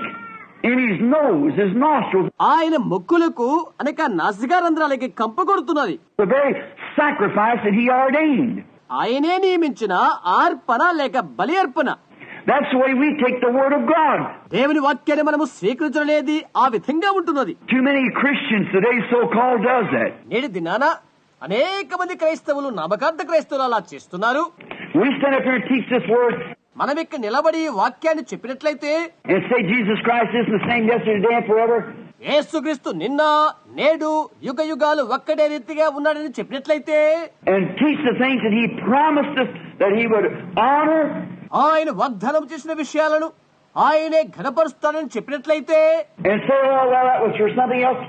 in his nose, his nostrils, ఆయన ముక్కులకు అనగా నాసికారంధ్రాలకి కంప కొడుతున్నది. the very sacrifice that he ordained. ఆయనే నియమించిన అర్పణ లేక బలి అర్పణ. That's the way we take the Word of God. దేవుని వాక్యాన్ని మనము స్వీకరించలేది ఆ విధంగా ఉంటున్నది. Too many Christians today so-called does that. నేటి దినాన అనేక మంది క్రైస్తవులు నామకార్థ క్రైస్తవులు అలా చేస్తున్నారు. We stand up here and teach this Word మనం ఇక్కడ నిలబడి వాక్యాన్ని చెప్పినట్లయితే and say Jesus Christ is the same yesterday, today, and forever. యేసుక్రీస్తు నిన్న నేడు యుగ యుగాలు ఒక్కటే రీతిగా ఉన్నాడని చెప్పినట్లయితే And teach the things that he promised us that he would honor. ఆయన వాగ్దానం చేసిన విషయాలను ఆయనే ఘనపరుస్తాడని చెప్పినట్లయితే And say, oh, well, that was for something else.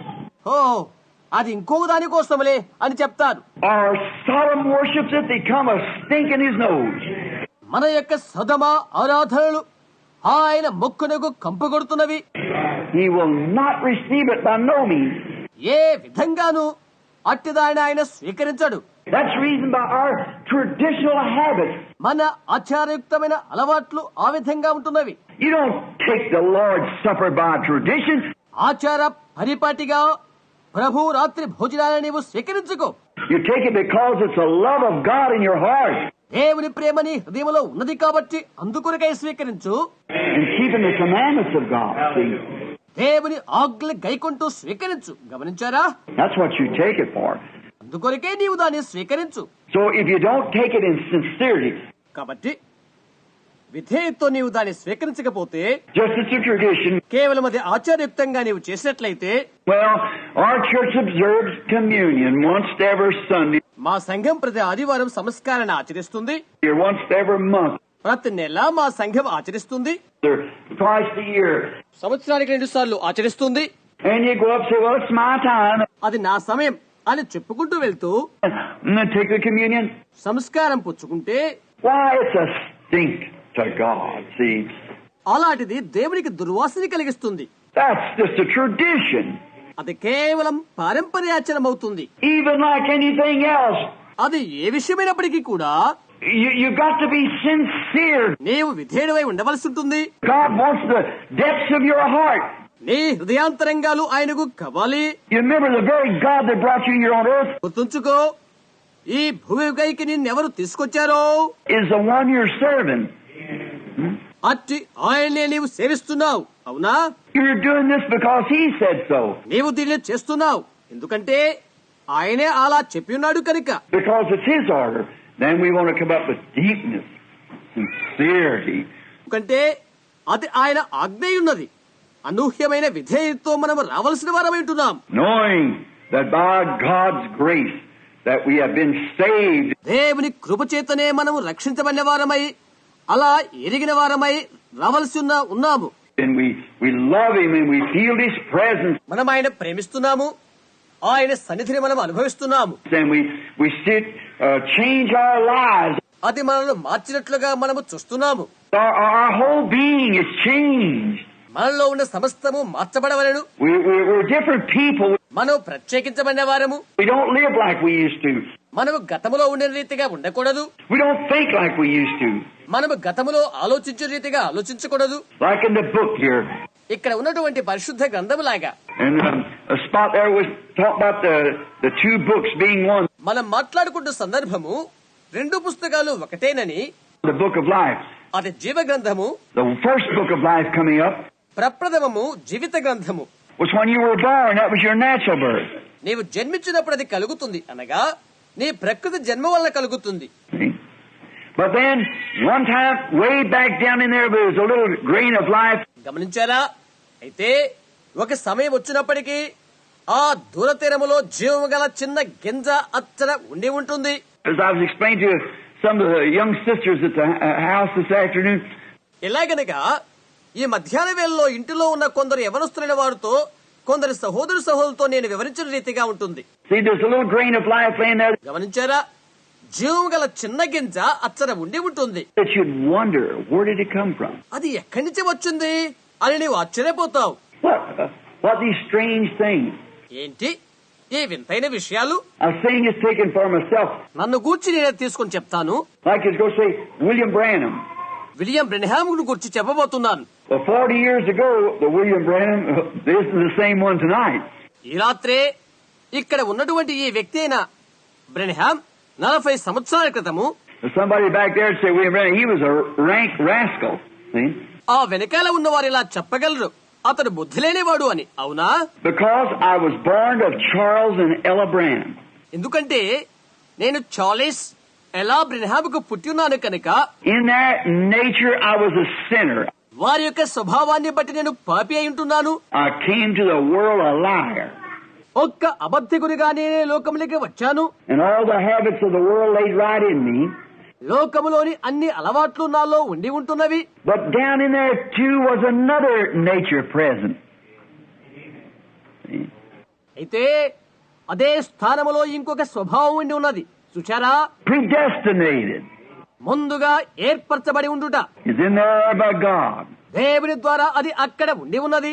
ఓ అది ఇంకో దానికోసములే అని చెప్తారు. Our solemn worships it, they come a stink in his nose. మన యొక్క సదమ ఆరాధనలు ఆయన ముక్కునకు కంపు కొడుతున్నవి. He will not receive it by no means. ఏ విధంగానూ అట్టిదాయన ఆయన స్వీకరించడు. That's the reason by our traditional habits. మన ఆచారయుక్తమైన అలవాట్లు ఆ విధంగా ఉంటున్నవి. You don't take the Lord's Supper by tradition. ఆచార పరిపాటిగా ప్రభు రాత్రి భోజనాన్ని నీవు స్వీకరించుకో. You take it because it's the love of God in your heart. దేవుని ప్రేమని హృదయంలో ఉన్నది కాబట్టి అందుకొరకై స్వీకరించు. And keeping the commandments of God. See? దేవుని ఆజ్ఞలు గైకొంటూ స్వీకరించు. గమనించారా? That's what you take it for. అందుకొరకే నీవు దాన్ని స్వీకరించు. So if you don't take it in sincerity, కాబట్టి విధేయతో నీవు దాన్ని స్వీకరించకపోతే just as a tradition, కేవలం అది ఆచారయుక్తంగా నీవు చేసినట్లయితే well, our church observes communion once every Sunday, మా సంఘం ప్రతి ఆదివారం సంస్కారాన్ని ఆచరిస్తుంది. or once every month, ప్రతి నెల మా సంఘం ఆచరిస్తుంది. or twice a year. సంవత్సరానికి 2 సార్లు ఆచరిస్తుంది. And you go up and say, well, it's my time. అది నా సమయం అని చెప్పుకుంటూ వెళ్తూ And then take the communion. సంస్కారం పుచ్చుకుంటే Why, it's a stink to God, see. అలాంటిది దేవునికి దుర్వాసన కలిగిస్తుంది. That's just a tradition. అది కేవలం పారంపర్యాచరం అవుతుంది. Even like anything else, అది ఏ విషయమైనప్పటికీ కూడా you got to be sincere. నీవు విధేయుడవై ఉండవలసి ఉంటుంది. God wants the depths of your heart. నీ హృదయాంతరంగాలు ఆయనకు కావాలి. You remember the very God that brought you here on earth గుర్తుంచుకో, ఈ భూమిపైకి నిన్నెవరు తీసుకొచ్చారో is the one you're serving. అట్టి ఆయన్నే నీవు సేవిస్తున్నావు. అవునా? You're doing this because He said so. నీవు దీన్ని చేస్తున్నావు ఎందుకంటే ఆయనే అలా చెప్పి ఉన్నాడు కనుక. Because it's His order. Then we want to come up with deepness, sincerity. ఎందుకంటే అది ఆయన ఆజ్ఞ ఉన్నది. అనూహ్యమైన విధేయతతో మనం రావాల్సిన వారమై ఉంటున్నాం. Knowing that by God's grace that we have been saved. దేవుని కృపచేతనే మనము రక్షించబడిన వారమై అలా ఎరిగిన వారమై రావాల్సి ఉన్నాము. And we love Him and we feel His presence. మనం ఆయన ప్రేమిస్తున్నాము, ఆయన సన్నిధిని మనం అనుభవిస్తున్నాము. And we sit, change our lives. అది మనల్ని మార్చినట్లుగా మనము చూస్తున్నాము. Our whole being is changed. మనలో ఉన్న సమస్తము మార్చబడవలెను. We're different people. మనం ప్రత్యేకించబడిన వారము. We don't live like we used to. మనము గతములో ఉండే రీతిగా ఉండకూడదు. We don't think like we used to. మనము గతములో ఆలోచించే రీతిగా ఆలోచించకూడదు. Like in the book here. ఇక్కడ ఉన్నటువంటి పరిశుద్ధ గ్రంథములాగా. And a spot there was talk about the two books being one. మనం మాట్లాడుకుంటున్న సందర్భము 2 పుస్తకాలు ఒకటేనని. The book of life. అది జీవ గ్రంథము. The first book of life coming up ప్రప్రథమము జీవిత గ్రంథము. was when you were born. That was your natural birth. నీవు జన్మించినప్పుడు అది కలుగుతుంది, అనగా నీ ప్రకృతి జన్మ వల్ల కలుగుతుంది. See? But then one time way back down in there was a little grain of life. గమనించారా? అయితే ఒక సమయం వచ్చినప్పటికీ ఆ దూరతీరములో జీవము గల చిన్న గింజ అచ్చట ఉండి ఉంటుంది. As I was explaining to some of the young sisters at the house this afternoon. ఎలాగనగా ఈ మధ్యాహ్న వేళలో ఇంటిలో ఉన్న కొందరు యవనస్తులైన వారితో కొందరు సహోదరులతో నేను వివరించిన రీతిగా ఉంటుంది. See, there's a little grain of life laying there. గమనించారా? జీవం గల చిన్న గింజ అచ్చట ఉండి ఉంటుంది. That you'd wonder, where did it come from? అది ఎక్కడి నుంచి వచ్చింది అని నీవు ఆశ్చర్యపోతావు. What these strange things? ఏంటి ఈ వింతైన విషయాలు? I'm saying this taken for myself. నన్ను గూర్చి నేను తీసుకొని చెప్తాను. Like it's going to say William Branham, William Branham గురించి చెప్పబోతున్నాను. Well, 40 years ago, the William Branham isn't the same one tonight. ఈ రాత్రే ఇక్కడ ఉన్నటువంటి ఈ వ్యక్తి అయిన బ్రెన్హామ్ 40 సంవత్సరాల క్రితము Somebody back there would say William Branham, he was a rank rascal. See? ఆ వెనకాల ఉన్నవారు ఇలా చెప్పగలరు, అతడు బుద్ధి లేనివాడు అని. అవునా? Because I was born of Charles and Ella Branham. ఎందుకంటే నేను చార్లెస్ ఎలా బ్రెన్హామ్ కు పుట్టినాను కనుక. In their nature, I was a sinner. వారి యొక్క స్వభావాన్ని బట్టి నేను పాపి అయి ఉంటున్నాను. I came to the world a liar. ఒక్క అబద్ధికునిగా నేనే లోకములకి వచ్చాను. And all the habits of the world laid right in me. లోకములోని అన్ని అలవాట్లు నాలో ఉండి ఉంటున్నవి. But down in there too was another nature present. See? అయితే అదే స్థానములో ఇంకొక స్వభావం ఉండి ఉన్నది. చూచారా? Predestinated. ముందుగా ఏర్పరచబడి ఉండుట. Is in there by God. దేవుని ద్వారా అది అక్కడ ఉండి ఉన్నది.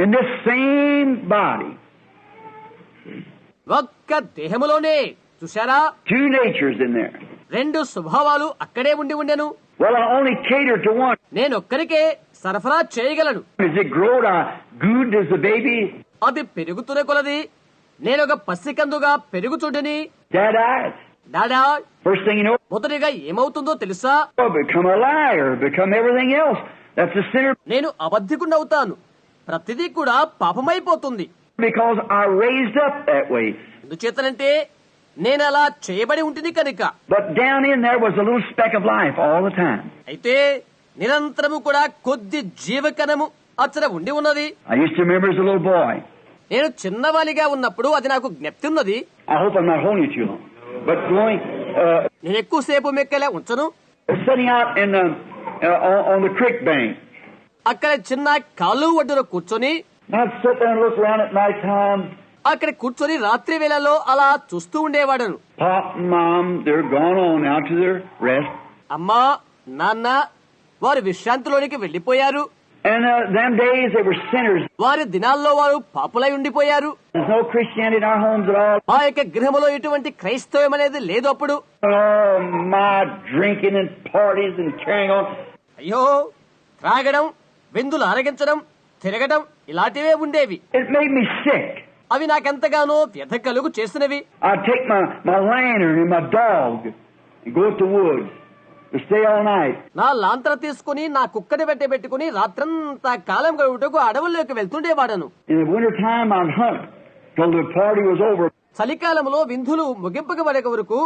In this same body. ఒక్క దేహములోనే. చూశారా? Two natures in there. 2 స్వభావాలు అక్కడే ఉండి ఉండెను. Well, I only cater to one. నేనొక్కరికే సరఫరా చేయగలను. As it grows, I good as the baby. అది పెరుగుతున్న కొలది నేనొక పసికందుగా పెరుగుచుండని. డాడా, First thing you know, మొదటిగా ఏమవుతుందో తెలుసా? I'll become a liar, become everything else. That's a sinner నేను అబద్ధికుడవుతాను. ప్రతిదీ కూడా పాపమైపోతుంది. because I raised up that way. ఎందుచేతనంటే నేను అలా చేయబడి ఉంటుంది కనుక. But down in there was a little speck of life all the time. అయితే నిరంతరము కూడా కొద్ది జీవకణము అచ్చట ఉండి ఉన్నది. I used to remember as a little boy. నేను చిన్నవాలిగా ఉన్నప్పుడు అది నాకు జ్ఞప్తి ఉన్నది. I hope I'm not holding you too long. But going, నేను ఎక్కువసేపు మెక్కలే ఉంచను. sitting out in the, on the creek bank. అక్కడ చిన్న కాలువ ఒడ్డున కూర్చొని I'd sit there and look around at night time. అక్కడ కూర్చొని రాత్రి వేళలో అలా చూస్తూ ఉండేవాడను. Pop and Mom, they're gone on out to their rest. అమ్మా, నాన్న వారు విశ్రాంతిలోనికి వెళ్లిపోయారు. And them days they were sinners. వారి దినాల్లో వారు పాపులై ఉండిపోయారు. There's no Christianity in our homes at all. మా యొక్క గృహములో ఎటువంటి క్రైస్తవం అనేది లేదు అప్పుడు. Oh, my drinking and parties and carrying on. అయ్యో, త్రాగడం, విందులు ఆరగించడం, తిరగడం ఇలాంటివే ఉండేవి. It made me sick. అవి నాకెంతగానో వ్యధ కలుగు చేసినవి. I'd take my lantern and my dog and go to the woods to stay all night. నా లాంతర తీసుకుని నా కుక్కని పెట్టుకుని రాత్రంతా కాలం గడుపుటకు అడవుల్లోకి వెళ్తుండేవాడను. In the winter time, I'd hunt till the party was over. చలికాలంలో విందులు ముగింపబడే వరకు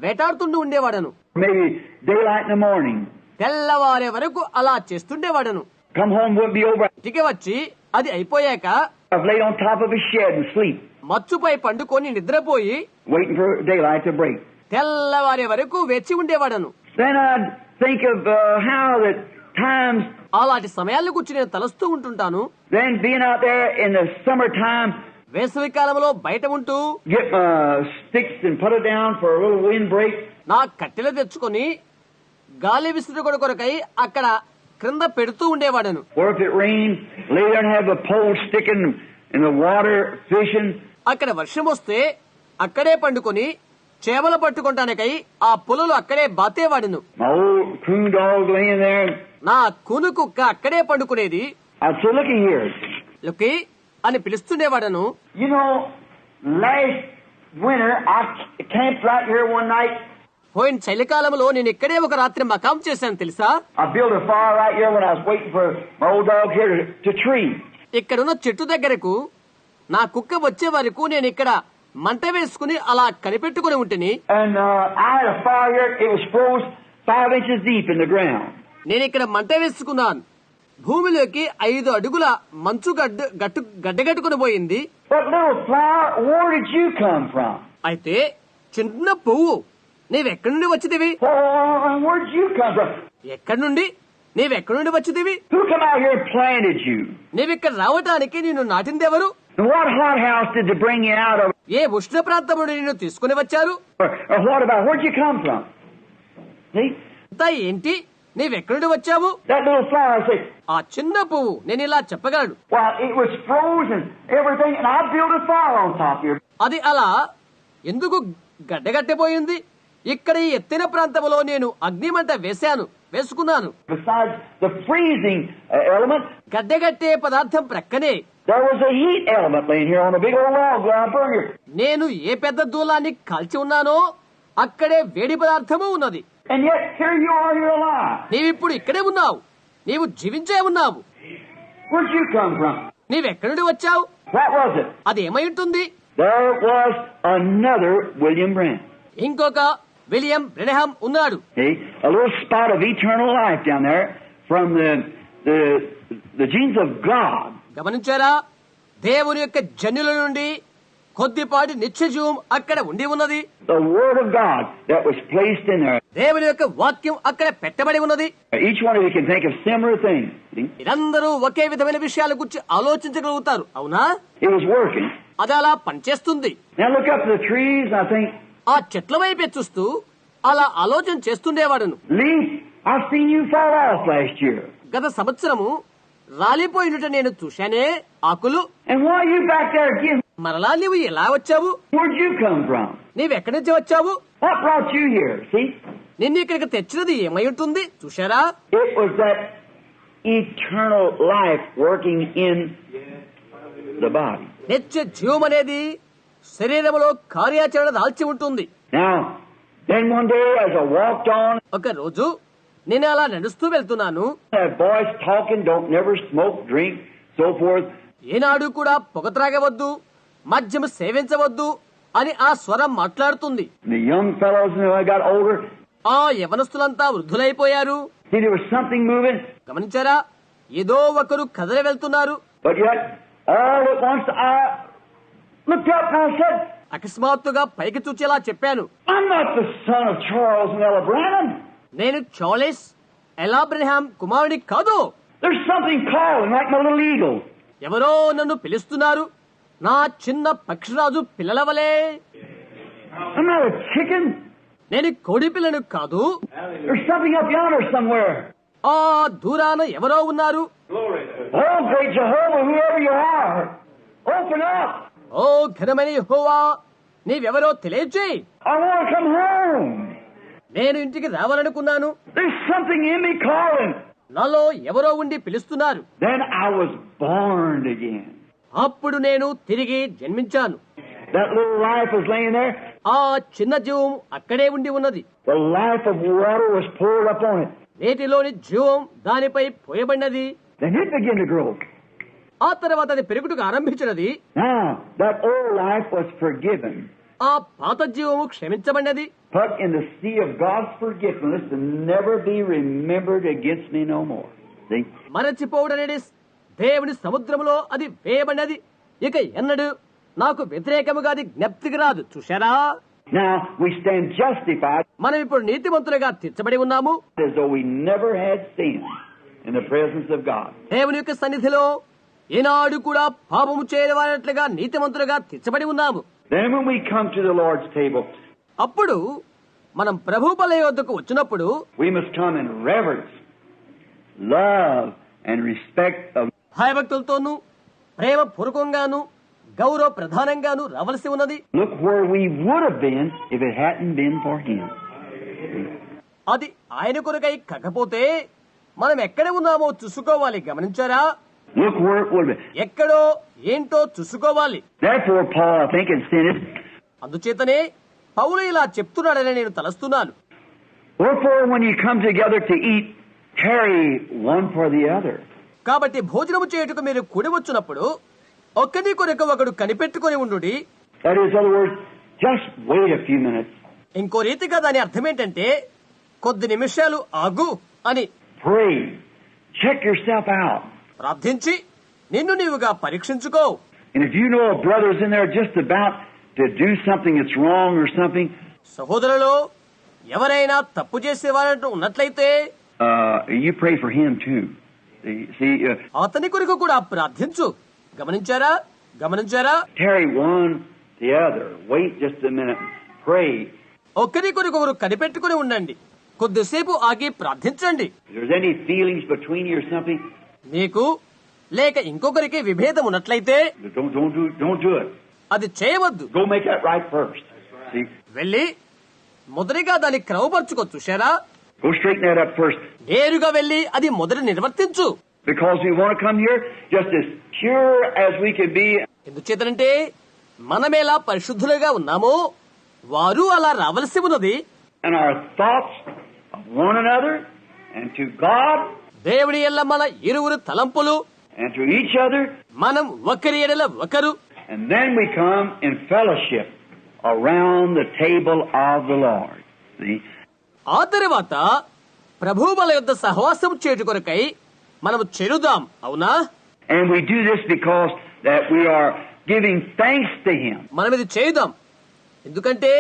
వేటాడుతుంటూ ఉండేవాడను. Maybe daylight in the morning. తెల్లవారే వరకు అలా చేస్తుండేవాడను. Come home, wouldn't be over. ఇంటికి వచ్చి అది అయిపోయాక I'd lay on top of a shed and sleep, మచ్చుపై పండుకొని నిద్రపోయి waiting for daylight to break. తెల్లవారే వరకు వేచి ఉండేవాడను. Then I'd think of how that times. అలాంటి సమయాల గురించి నేను తలస్తూ ఉంటుంటాను. Then being out there in the summertime, వేసవి కాలంలో బయట ఉంటూ get my sticks and put it down for a little wind break. నా కట్టెలు తెచ్చుకొని గాలి విసురు కొరకై అక్కడ క్రింద పెడుతూ ఉండేవాడను. Or if it rained, lay there and have a pole sticking in the water fishing. అక్కడ వర్షం వస్తే అక్కడే పండుకొని చేపలు పట్టుకుంటానికై ఆ పొలలు అక్కడే బాతేవాడును. My old coon dog laying there. నా కూను కుక్క అక్కడే పండుకునేది. I'd say, looky here. లుకి అని పిలుస్తుండేవాడను. You know, last winter I camped right here one night. పోయిన చలికాలంలో నేను ఇక్కడే ఒక రాత్రి మకాం చేశాను తెలుసా? I built a fire right here when I was waiting for my old dog here to tree. ఇక్కడున్న చెట్టు దగ్గరకు నా కుక్క వచ్చే వరకు నేను ఇక్కడ మంట వేసుకుని అలా కనిపెట్టుకుని ఉంటిని. And I had a fire here. It was froze 5 inches deep in the ground. నేను ఇక్కడ మంట వేసుకున్నాను. భూమిలోకి 5 అడుగుల మంచు గడ్డగట్టుకుని పోయింది. But little flower, where did you come from? అయితే చిన్న పువ్వు, నీవెక్కడి నుండి వచ్చిదివి? Where did you come from? ఎక్కడి నుండి? నీవెక్కడి నుండి వచ్చిదివి? Who come out here and planted you? నీవిక్కడ రావటానికి నిన్ను నాటిందెవరు? And what hot house did they bring you out of? ఏ ఉష్ణ ప్రాంతం నుండి నిన్ను తీసుకుని వచ్చారు? Or what about, where'd you come from? See? అంతా ఏంటి? నీవెక్కడి నుండి వచ్చావు? That little flower, I say, ఆ చిన్న పువ్వు నేను ఇలా చెప్పగలను. well, it was frozen, everything, and I built a fire on top here. అది అలా ఎందుకు గడ్డగట్టిపోయింది? ఇక్కడ ఈ ఎత్తైన ప్రాంతంలో నేను అగ్నిమంట వేశాను. వేసుకున్నాను. Besides the freezing element, గడ్డగట్టే పదార్థం ప్రక్కనే there was a heat element laying here on a big old log where I burn you. నేను ఏ పెద్ద దూలాన్ని కాల్చి ఉన్నానో అక్కడే వేడి పదార్థము ఉన్నది. And yet here you are, you're alive. నీవిప్పుడు ఇక్కడే ఉన్నావు, నీవు జీవించే ఉన్నావు. Where'd you come from? నీవెక్కడి నుండి వచ్చావు? What was it? అది ఏమై ఉంటుంది? There was another William Branham. ఇంకొక విలియం బ్రెనహాం ఉన్నాడు. See, a little spot of eternal life down there from the genes of God. గమనించారా? దేవుని యొక్క జన్యుల నుండి కొద్దిపాటి నిత్యజీవం అక్కడ ఉండి ఉన్నది. The Word of God that was placed in there. దేవుని యొక్క వాక్యం అక్కడ పెట్టబడి ఉన్నది. Each one of you can think of similar things. See? మీరందరూ ఒకే విధమైన విషయాల గురించి ఆలోచించగలుగుతారు, అవునా? It was working. అది అలా పనిచేస్తుంది. Now look up to the trees, I think, ఆ చెట్ల వైపే చూస్తూ అలా ఆలోచన చేస్తుండేవాడును. Lee, I've seen you fall off last year. గత సంవత్సరము రాలిపోయినట్టు నేను చూశానే ఆకులు. And why are you back there again? మరలా నీవు ఎలా వచ్చావు? Where'd you come from? నీవెక్కడి నుంచి వచ్చావు? What brought you here? See? నిన్ను ఇక్కడికి తెచ్చినది ఏమై ఉంటుంది చూశారా? It was that eternal life working in the body. నిత్య జీవం అనేది శరీరంలో కార్యాచరణ దాల్చి ఉంటుంది. Now, then one day as I walked on, ఒక రోజు నేను అలా నడుస్తూ వెళ్తున్నాను. that voice talking, don't never smoke, drink, so forth. ఏనాడు కూడా పొగ త్రాగవద్దు, మద్యం సేవించవద్దు అని ఆ స్వరం మాట్లాడుతుంది. The young fellows, when I got older, ఆ యవనస్తులంతా వృద్ధులైపోయారు. see there was something moving, గమనించారా? ఏదో ఒకరు కదలి వెళ్తున్నారు. but yet all at once I looked up and I said, అకస్మాత్తుగా పైకి చూచేలా చెప్పాను, I'm not the son of Charles and Ella Branham. నేను చార్లెస్ ఎలా బ్రెనహాం కుమారుడి కాదు. There's something calling like my little eagle. ఎవరో నన్ను పిలుస్తున్నారు, నా చిన్న పక్షిరాజు పిల్లల వలె. I'm not a chicken. నేను కోడి పిల్లను కాదు. There's something up yonder somewhere. ఆ దూరాన ఎవరో ఉన్నారు. Oh, great Jehovah, whoever you are, open up. ఓ ఘనమైన యెహోవా, నీవెవరో తెలియజేయి. I want to come home. నేను ఇంటికి రావాలనుకున్నాను. There's something in me calling. నాలో ఎవరో ఉండి పిలుస్తున్నారు. Then I was born again. అప్పుడు నేను తిరిగి జన్మించాను. That little life was laying there. ఆ చిన్న జీవం అక్కడే ఉండి ఉన్నది. The life of water was poured upon it. నీటిలోని జీవం దానిపై పోయబడినది. Then it began to grow. ఆ తర్వాత అది పెరుగుటకు ఆరంభించినది. Now, that old life was forgiven. ఆ పాత జీవము క్షమించబడినది. Put in the sea of God's forgiveness to never be remembered against me no more. See? మరచిపోవడనేది దేవుని సముద్రములో అది వేయబడినది. ఇక ఎన్నడు నాకు వ్యతిరేకముగా అది జ్ఞప్తికి రాదు. చూశారా? Now, we stand justified మనం ఇప్పుడు నీతిమంతులుగా తీర్చబడి ఉన్నాము. as though we never had sinned in the presence of God. దేవుని యొక్క సన్నిధిలో ఈనాడు కూడా పాపము చేయవారట్లుగా నీతిమంతులుగా తీర్చబడి ఉన్నాము. Then when we come to the Lord's table, అప్పుడు మనం ప్రభు బల్ల యొద్దకు వచ్చినప్పుడు we must come in reverence, love, and respect of భయభక్తులతోనూ ప్రేమ పూర్వకంగాను గౌరవ ప్రధానంగాను రావలసి ఉన్నది. look where we would have been if it hadn't been for Him. అది ఆయన కొరకై కాకపోతే మనం ఎక్కడ ఉన్నామో చూసుకోవాలి. గమనించారా? Look where it would have been. ఎక్కడో ఏంటో చూసుకోవాలి. Therefore, Paul, I think, had said it. అందుచేతనే పౌలు ఇలా చెప్తున్నాడని నేను తలస్తున్నాను. Wherefore, when you come together to eat, carry one for the other. కాబట్టి భోజనము చేయుటకు మీరు కూడి వచ్చినప్పుడు ఒక్కని కొరకు ఒకడు కనిపెట్టుకుని ఉండుడి. That is, in other words, just wait a few minutes. ఇంకో రీతిగా దాని అర్థం ఏంటంటే కొద్ది నిమిషాలు ఆగు అని. Pray. Check yourself out. ప్రార్థించి నిన్ను నీవుగా పరీక్షించుకో. And if you know a brother's in there just about to do something that's wrong or something, సహోదరులో ఎవరైనా తప్పు చేసేవారంటూ ఉన్నట్లయితే you pray for him too. See, అతని కొరకు కూడా ప్రార్థించు. గమనించారా? carry one the other. Wait just a minute. Pray. ఒక్కరి కొరకు ఒకరు కనిపెట్టుకుని ఉండండి. కొద్దిసేపు ఆగి ప్రార్థించండి. If there's any feelings between you or something, నీకు లేక ఇంకొకరికి విభేదం ఉన్నట్లయితే don't do it. అది చేయవద్దు. Go make that right first. See? వెళ్ళి మొదటిగా దాన్ని క్రమపరుచుకో. చూశారా? Go straighten that up first. నేరుగా వెళ్లి అది మొదట నిర్వర్తించు. Because we want to come here just as pure as we can be. ఎందుచేతనంటే మనమేలా పరిశుద్ధులుగా ఉన్నామో వారు అలా రావలసి ఉన్నది. And our thoughts of one another and to God దేవుని ఎల్ల మన ఇరువురు తలంపులు and to each other. మనం ఒకరి ఎడల ఒకరు. And then we come in fellowship around the table of the Lord. See? ఆ తరువాత ప్రభువు బల యొద్ద సహవాసం చేటు కొరకై మనము చేరుదాం. అవునా? And we do this because that we are giving thanks to Him. మనం ఇది చేయుదాం ఎందుకంటే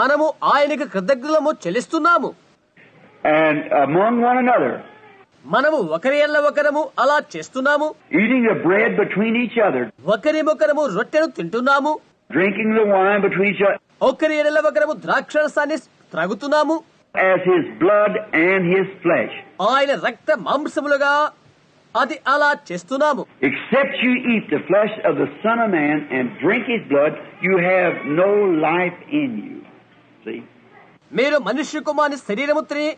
మనము ఆయనకు కృతజ్ఞతలు చెల్లిస్తున్నాము. And among one another. మనము ఒకరి ఎల్ల ఒకరము అలా చేస్తున్నాము. Eating the bread between each other. ఒకరిమొకరము రొట్టెను తింటున్నాము. Drinking the wine between each other. ఒకరి ఎడల ఒకరము ద్రాక్షరసాన్ని త్రాగుతున్నాము. As His blood and His flesh. ఆయన రక్త మాంసములుగా అది అలా చేస్తున్నాము. Except you eat the flesh of the Son of Man and drink His blood, you have no life in you. See? మీరు మనుష్య కుమారుని శరీరము తిని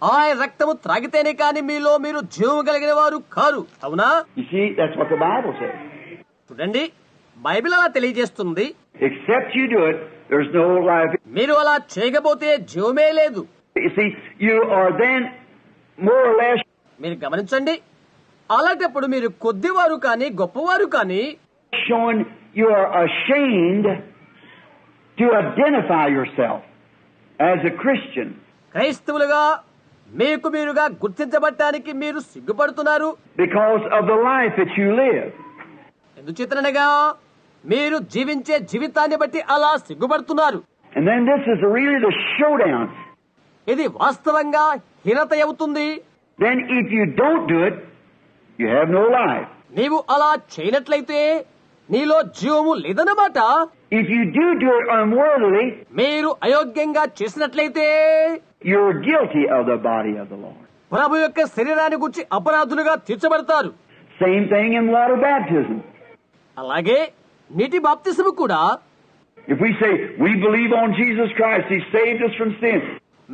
ఆయన రక్తము త్రాగితేనే కాని మీలో మీరు జీవము కలిగిన వారు కారు. అవునా? You see, that's what the Bible says. చూడండి, బైబిల్ అలా తెలియజేస్తుంది. Except you do it, there's no life. మీరు అలా చేయకపోతే జీవమే లేదు. You see, you are then more or less మీరు గమనించండి, అలాంటప్పుడు మీరు కొద్దివారు కానీ గొప్పవారు కానీ showing you are ashamed to identify yourself as a Christian. క్రైస్తవులుగా మీకు మీరుగా గుర్తించబడటానికి మీరు సిగ్గుపడుతున్నారు. Because of the life that you live. ఎందుచేతనగా మీరు జీవించే జీవితాన్ని బట్టి అలా సిగ్గుపడుతున్నారు. And then this is really the showdown. ఇది వాస్తవంగా హీనత అవుతుంది. Then if you don't do it, you have no life. నీవు అలా చేయనట్లయితే నీలో జీవము లేదన్నమాట. If you do it unworthily, మీరు అయోగ్యంగా చేసినట్లయితే you're guilty of the body of the Lord. ప్రభు యొక్క శరీరాన్ని గురించి అపరాధులుగా తీర్చబడతారు. Same thing in water baptism. అలాగే నీటి బాప్తిసము కూడా. If we say we believe on Jesus Christ, He saved us from sin.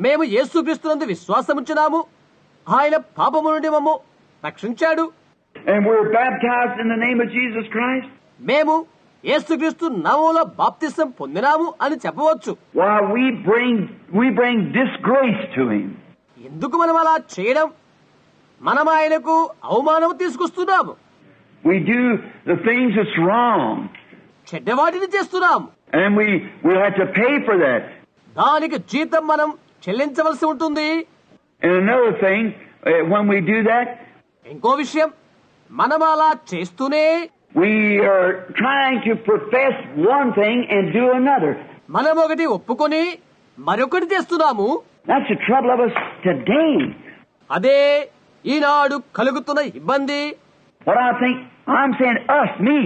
మేము యేసుక్రీస్తునందు విశ్వాసముంచున్నాము, ఆయన పాపము నుండి మమ్ము రక్షించాడు. And we're baptized in the name of Jesus Christ. మేము యేసుక్రీస్తు నామములో బాప్తిసం పొందినాము అని చెప్పవచ్చు. Why we bring disgrace to Him. ఎందుకు మనం అలా చేయడం? మనం ఆయనకు అవమానం తీసుకొస్తున్నాము. We do the things that's wrong. చెడ్డవాటిని చేస్తున్నాము. And we'll have to pay for that. దానికి జీతం మనం చెల్లించవలసి ఉంటుంది. And another thing, when we do that, ఇంకో విషయం, మనం అలా చేస్తూనే we are trying to profess one thing and do another. మనం ఒకటి ఒప్పుకొని మరొకటి చేస్తున్నాము. That's the trouble of us today. అదే ఈనాడు కలుగుతున్న ఇబ్బంది. What I think, I'm saying us, me.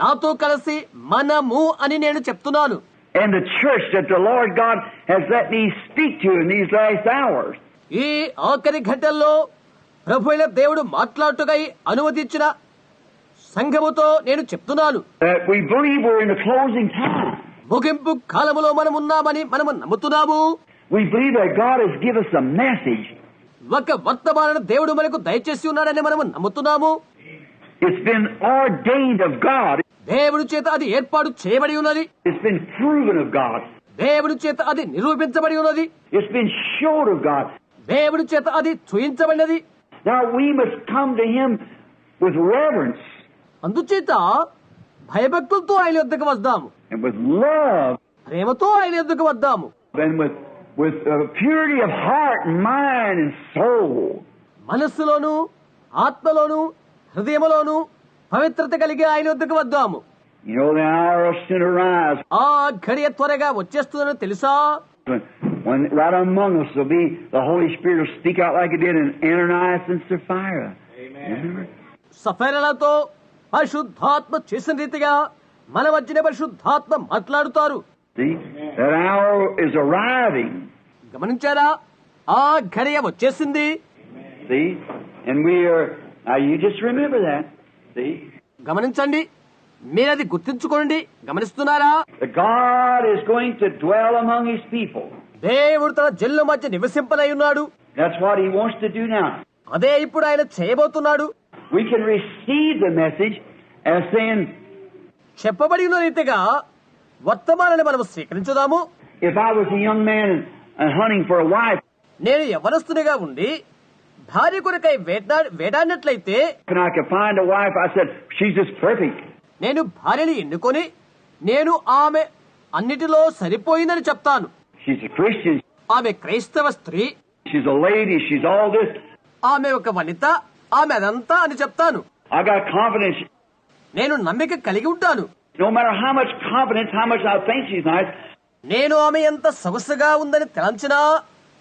నాతో కలిసి మనము అని నేను చెప్తున్నాను. And the church that the Lord God has let me speak to in these last hours. ఈ ఆఖరి ఘట్టంలో ప్రభువైన దేవుడు మాట్లాడుటకై అనుమతించిన సంఘముతో నేను చెప్తున్నాను. That we believe we're in the closing time. ముగింపు కాలములో మనం ఉన్నామని మనము నమ్ముతున్నాము. We believe that God has given us a message. ఒక వర్తమానం దేవుడు మనకు దయచేసి ఉన్నాడని మనము నమ్ముతున్నాము. It's been ordained of God. దేవుడి చేత అది ఏర్పాటు చేయబడి ఉన్నది. It's been proven of God. దేవుడి చేత అది నిరూపించబడి ఉన్నది. It's been showed of God. దేవుడి చేత అది చూయించబడినది. Now we must come to Him with reverence. అందుచేత భయభక్తులతో ఆయన యొద్దకు వద్దాము. And with love. ప్రేమతో ఆయన యొద్దకు వద్దాము. And with purity of heart and mind and soul. మనస్సులోను ఆత్మలోను హృదయములోను పవిత్రత కలిగి ఆయన వద్దకు వద్దాము. You know the hour of sin arrives. ఆ ఘడియ త్వరగా వచ్చేస్తుందని తెలుసా? When right among us will be the Holy Spirit will speak out like it did in Ananias and Sapphira. Amen. సఫైరలతో పరిశుద్ధాత్మ చేసిన రీతిగా మన మధ్యన పరిశుద్ధాత్మ మాట్లాడుతారు. See, that hour is arriving. గమనించారా? ఆ ఘడియ వచ్చేసింది. See, and we are. Now you just remember that. See. గమనించండి, మీరది గుర్తించుకోండి. గమనిస్తున్నారా? That God is going to dwell among His people. దేవుడు తన జనుల మధ్య నివసింపనై ఉన్నాడు. That's what he wants to do now. అదే ఇప్పుడు ఆయన చేయబోతున్నాడు. We can receive the message as saying, చెప్పబడిన రీతిగా వర్తమానాన్ని మనం స్వీకరించుదాము. if I was a young man and hunting for a wife, నేను యవ్వనస్తునిగా ఉండి భార్య కొరకై వేటాడినట్లయితే, and I could find a wife, I said, she's just perfect. నేను భార్యని ఎన్నుకొని నేను ఆమె అన్నిటిలో సరిపోయిందని చెప్తాను. She's a Christian. ఆమె క్రైస్తవ స్త్రీ, She's a lady. She's all this. ఆమె ఒక వనిత, ఆమె అదంతా అని చెప్తాను. I got confidence. నేను నమ్మిక కలిగి ఉంటాను. No matter how much confidence, how much I think she's nice, నేను ఆమె ఎంత సొగసుగా ఉందని తలంచినా,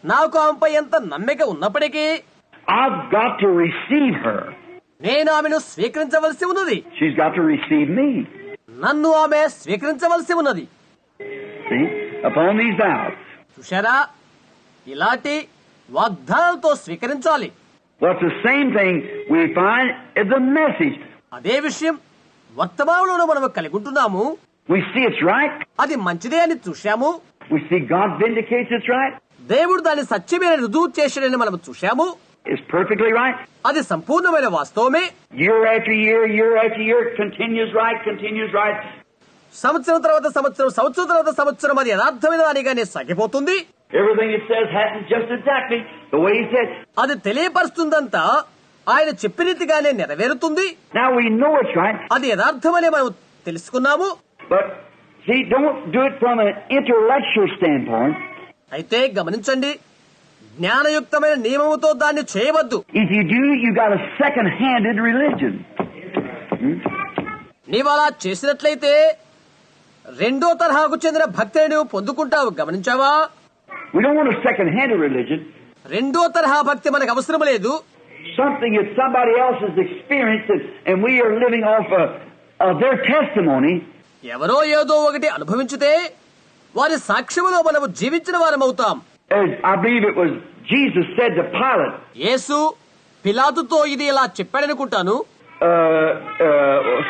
నాకు ఆమెపై ఎంత నమ్మిక ఉన్నప్పటికీ I've got to receive her. నేను ఆమెను స్వీకరించవలసి ఉన్నది. She's got to receive me. నన్ను ఆమె స్వీకరించవలసి ఉన్నది. See? Upon these vows. చూశారా, ఇలాంటి వాగ్దానాలతో స్వీకరించాలి. What's the same thing we find is the message. అదే విషయం వర్తమానంలో మనం కలిగి ఉంటున్నాము. We see it's right. అది మంచిదే అని చూశాము. We see God vindicates it's right. దేవుడు దాన్ని సత్యమైన రుజువు చేశాడని మనం చూశాము. It's perfectly right. అది సంపూర్ణమైన వాస్తవమే. Year after year, year after year, continues right, continues right. సంవత్సరం తర్వాత సంవత్సరం, సంవత్సరం తర్వాత సంవత్సరం అది యథార్థమైన దానిగానే సాగిపోతుంది. Everything it says happens just exactly the way he said. అది తెలియపరుస్తుందంతా ఆయన చెప్పిన రీతిగానే నెరవేరుతుంది. Now we know it's right. అది యథార్థమనే మనం తెలుసుకున్నాము. But see, don't do it from an intellectual standpoint. అయితే గమనించండి, జ్ఞానయుక్తమైన నియమముతో దాన్ని చేయవద్దు. If you do, you got a second-handed religion. నీవు అలా చేసినట్లయితే రెండో తరహాకు చెందిన భక్తిని నువ్వు పొందుకుంటావు. గమనించావా? We don't want a second-handed religion. రెండో తరహా భక్తి మనకు అవసరం లేదు. Something that somebody else has experienced and we are living off of their testimony. ఎవరో ఏదో ఒకటి అనుభవించితే వారి సాక్ష్యములో మనము జీవించిన వారమవుతాం. As I believe it was Jesus said to Pilate. యేసు పిలాతుతో ఇది ఇలా చెప్పాడనుకుంటాను.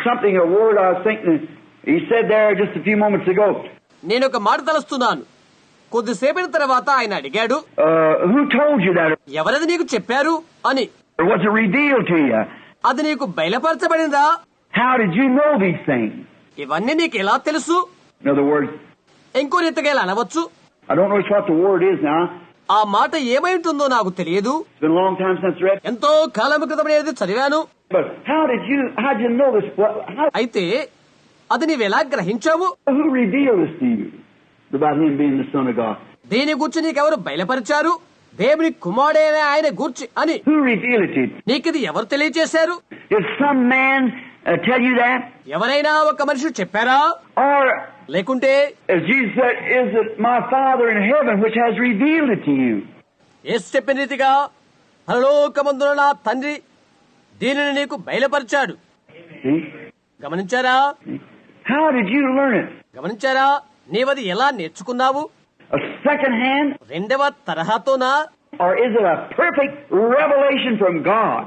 Something, a word I was thinking, he said there just a few moments ago. నేను ఒక మాట తలుస్తున్నాను. కొద్దిసేపటి తర్వాత ఆయన అడిగాడు, Who told you that? ఎవరది నీకు చెప్పారు అని. Or was it revealed to you? అది నీకు బయలుపరచబడిందా? How did you know these things? ఇవన్నీ నీకు ఎలా తెలుసు? In other words, ఇంకో రీతిగా ఇలా అనవచ్చు, I don't know what the word is now. ఆ మాట ఏమై ఉంటుందో నాకు తెలియదు. It's been a long time since I read. ఎంతో కాలం క్రితం నేను చదివాను. But how'd you know this? అయితే అది నీవెలా గ్రహించావు? Who revealed this to you about him being the Son of God? దీని గూర్చి నీకెవరు బయలుపరిచారు? దేవుని కుమారుడైన ఆయన గూర్చి అని. Who revealed it to you? నీకిది ఎవరు తెలియచేశారు? Did some man tell you that? ఎవరైనా ఒక మనిషి చెప్పారా? Or, లేకుంటే as Jesus said, is it my Father in heaven which has revealed it to you? యేసు చెప్పిన రీతిగా పరలోకమందున నా తండ్రి దీనిని నీకు బయలుపరిచాడు. See? గమనించారా? How did you learn it? గమనించారా? నీవది ఎలా నేర్చుకున్నావు? A second hand? రెండవ తరహాతోనా? Or is it a perfect revelation from God?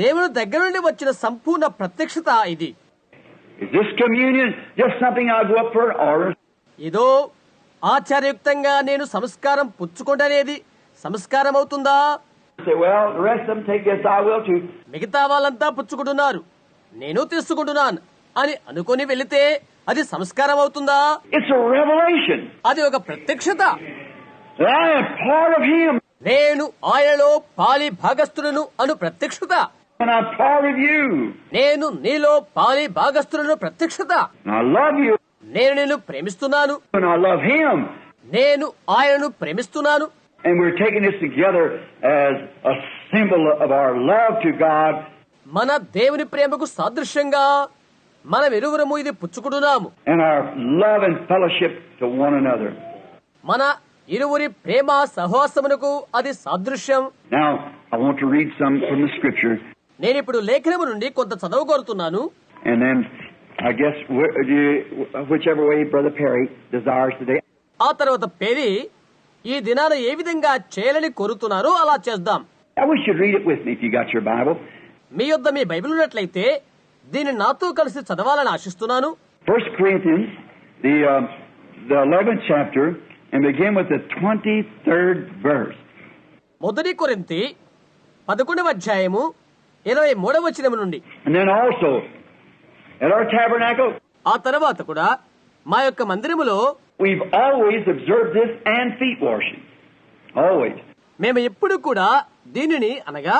దేవుని దగ్గర నుండి వచ్చిన సంపూర్ణ ప్రత్యక్షత ఇది. Is this communion just something I go up for an order? ఇదో ఆచారయుక్తంగా నేను సంస్కారం పుచ్చుకుంటనేది సంస్కారం అవుతుందా? Say, well, the rest of them take this, I will too. మిగతా వాళ్ళంతా పుచ్చుకుంటున్నారు, నేను తీసుకుంటున్నాను అని అనుకొని వెళితే అది సంస్కారం అవుతుందా? It's a revelation. అది ఒక ప్రత్యక్షత. I am part of Him. నేను ఆయనలో పాలి భాగస్థులను అను ప్రత్యక్షత. And I'm part of you. నేను నీలో పాలి భాగస్థులను ప్రత్యక్షత. And I love you. నేను నిన్ను ప్రేమిస్తున్నాను, And I love Him. నేను ఆయనను ప్రేమిస్తున్నాను. And we're taking this together as a symbol of our love to God. మన దేవుని ప్రేమకు సాదృశ్యంగా మనం ఇరువురము ఇది పుచ్చుకుంటున్నాము. And our love and fellowship to one another. మన ఇరువురి ప్రేమ సహవాసమునకు అది సాదృశ్యం. Now, I want to read some from the Scripture. నేను ఇప్పుడు లేఖనము నుండి కొంత చదువు కోరుతున్నాను. And then, I guess, whichever way Brother Perry desires today. ఆ తర్వాత పేరి ఈ దినాన ఏ విధంగా చేయాలని కోరుతున్నారో అలా చేద్దాం. I wish you'd read it with me if you got your Bible. మీ యొద్ద మీ బైబిల్ ఉన్నట్లయితే దీన్ని నాతో కలిసి చదవాలని ఆశిస్తున్నాను. 1 Corinthians, the 11th chapter, and begin with the 23rd verse. మొదటి కొరింథీ 11:23 నుండి. And then also, at our tabernacle, ఆ తర్వాత కూడా మా యొక్క మందిరములో we've always observed this and feet washing. Always. మేము ఎప్పుడు కూడా దీనిని అనగా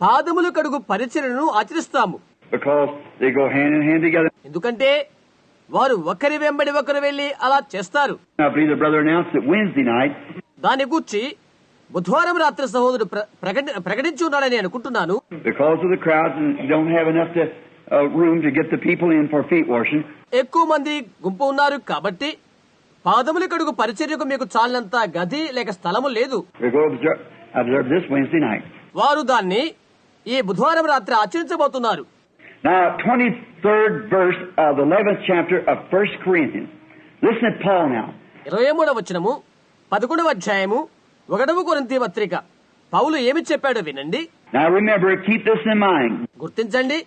పాదములు కడుగు పరిచర్యను ఆచరిస్తాము. Because they go hand in hand together. ఎందుకంటే వారు ఒకరి వెంబడి ఒకరు వెళ్లి అలా చేస్తారు. I believe the brother announced it Wednesday night. దాని గూర్చి బుధవారం రాత్రి సహోదరుడు ప్రకటించి ఉన్నాడని అనుకుంటున్నాను. Because of the crowds and you don't have enough room to get the people in for feet washing. ఎక్కువ మంది గుంపు ఉన్నారు కాబట్టి పాదముల కడుగు పరిచర్యకు మీకు చాలినంత గది లేక స్థలము లేదు. We go observe this Wednesday night. వారు దాన్ని ఈ బుధవారం రాత్రి ఆచరించబోతున్నారు. Now, 23rd verse of the 11th chapter of 1 Corinthians. Listen to Paul now. 23వ వచనము 11వ కొరింథీ పత్రిక. పౌలు ఏమి చెప్పాడో వినండి. Now remember, keep this in mind. గుర్తించండి,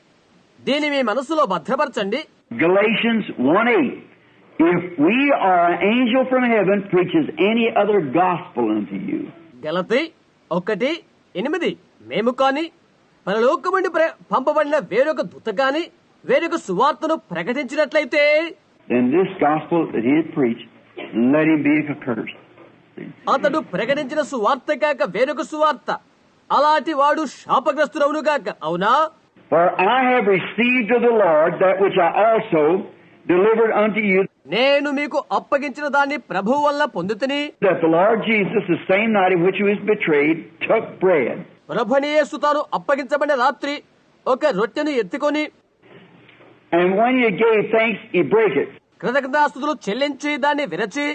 దీని మీ మనసులో భద్రపరచండి. Galatians 1:8. If we are an angel from heaven preaches any other gospel unto you. గలతీ 1:8. మేము కాని పరలోకముండి పంపబడిన వేరొక దూత కాని వేరొక సువార్తను ప్రకటించినట్లయితే, then this gospel that he had preached, let him be accursed. అతడు ప్రకటించిన సువార్త కాక వేరొక సువార్త, అలాంటి వాడు శాపగ్రస్తుడవును గాక. అవునా? For I have received of the Lord that which I also delivered unto you, నేను మీకు అప్పగించిన దాన్ని ప్రభువు వల్ల పొందుతిని. that the Lord Jesus, the same night in which he was betrayed, took bread. ప్రభువైన యేసు తాను అప్పగించబడిన రాత్రి ఒక రొట్టెను ఎత్తుకొని, And when he gave thanks, he brake it. కృతజ్ఞతాస్తుతులు చెల్లించి దాన్ని విరచి,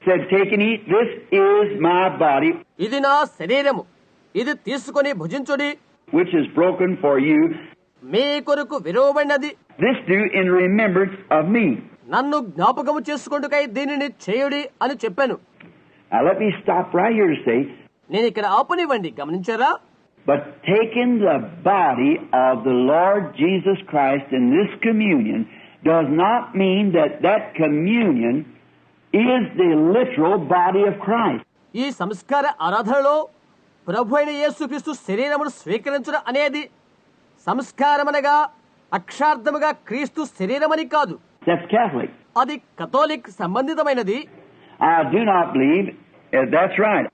Said, take and eat, this is my body, ఇది నా శరీరము, ఇది తీసుకొని భుజించుడి, which is broken for you. మీ కొరకు విరవబడినది. This do in remembrance of me. నన్ను జ్ఞాపకము చేసుకొండుకై దీనిని చేయుడి అని చెప్పాను. Now let me stop right here to say, నేను ఇక్కడ ఆపనివ్వండి, గమనించారా? but taking the body of the Lord Jesus Christ in this communion does not mean that that communion is the literal body of Christ. ఈ సంస్కార ఆరాధనలో ప్రభు అయిన యేసుక్రీస్తు శరీరమును స్వీకరించడం అనేది సంస్కారమనగా అక్షార్థముగా క్రీస్తు శరీరమని కాదు. That's Catholic. అది Catholic సంబంధితమైనది. I do not believe that's right.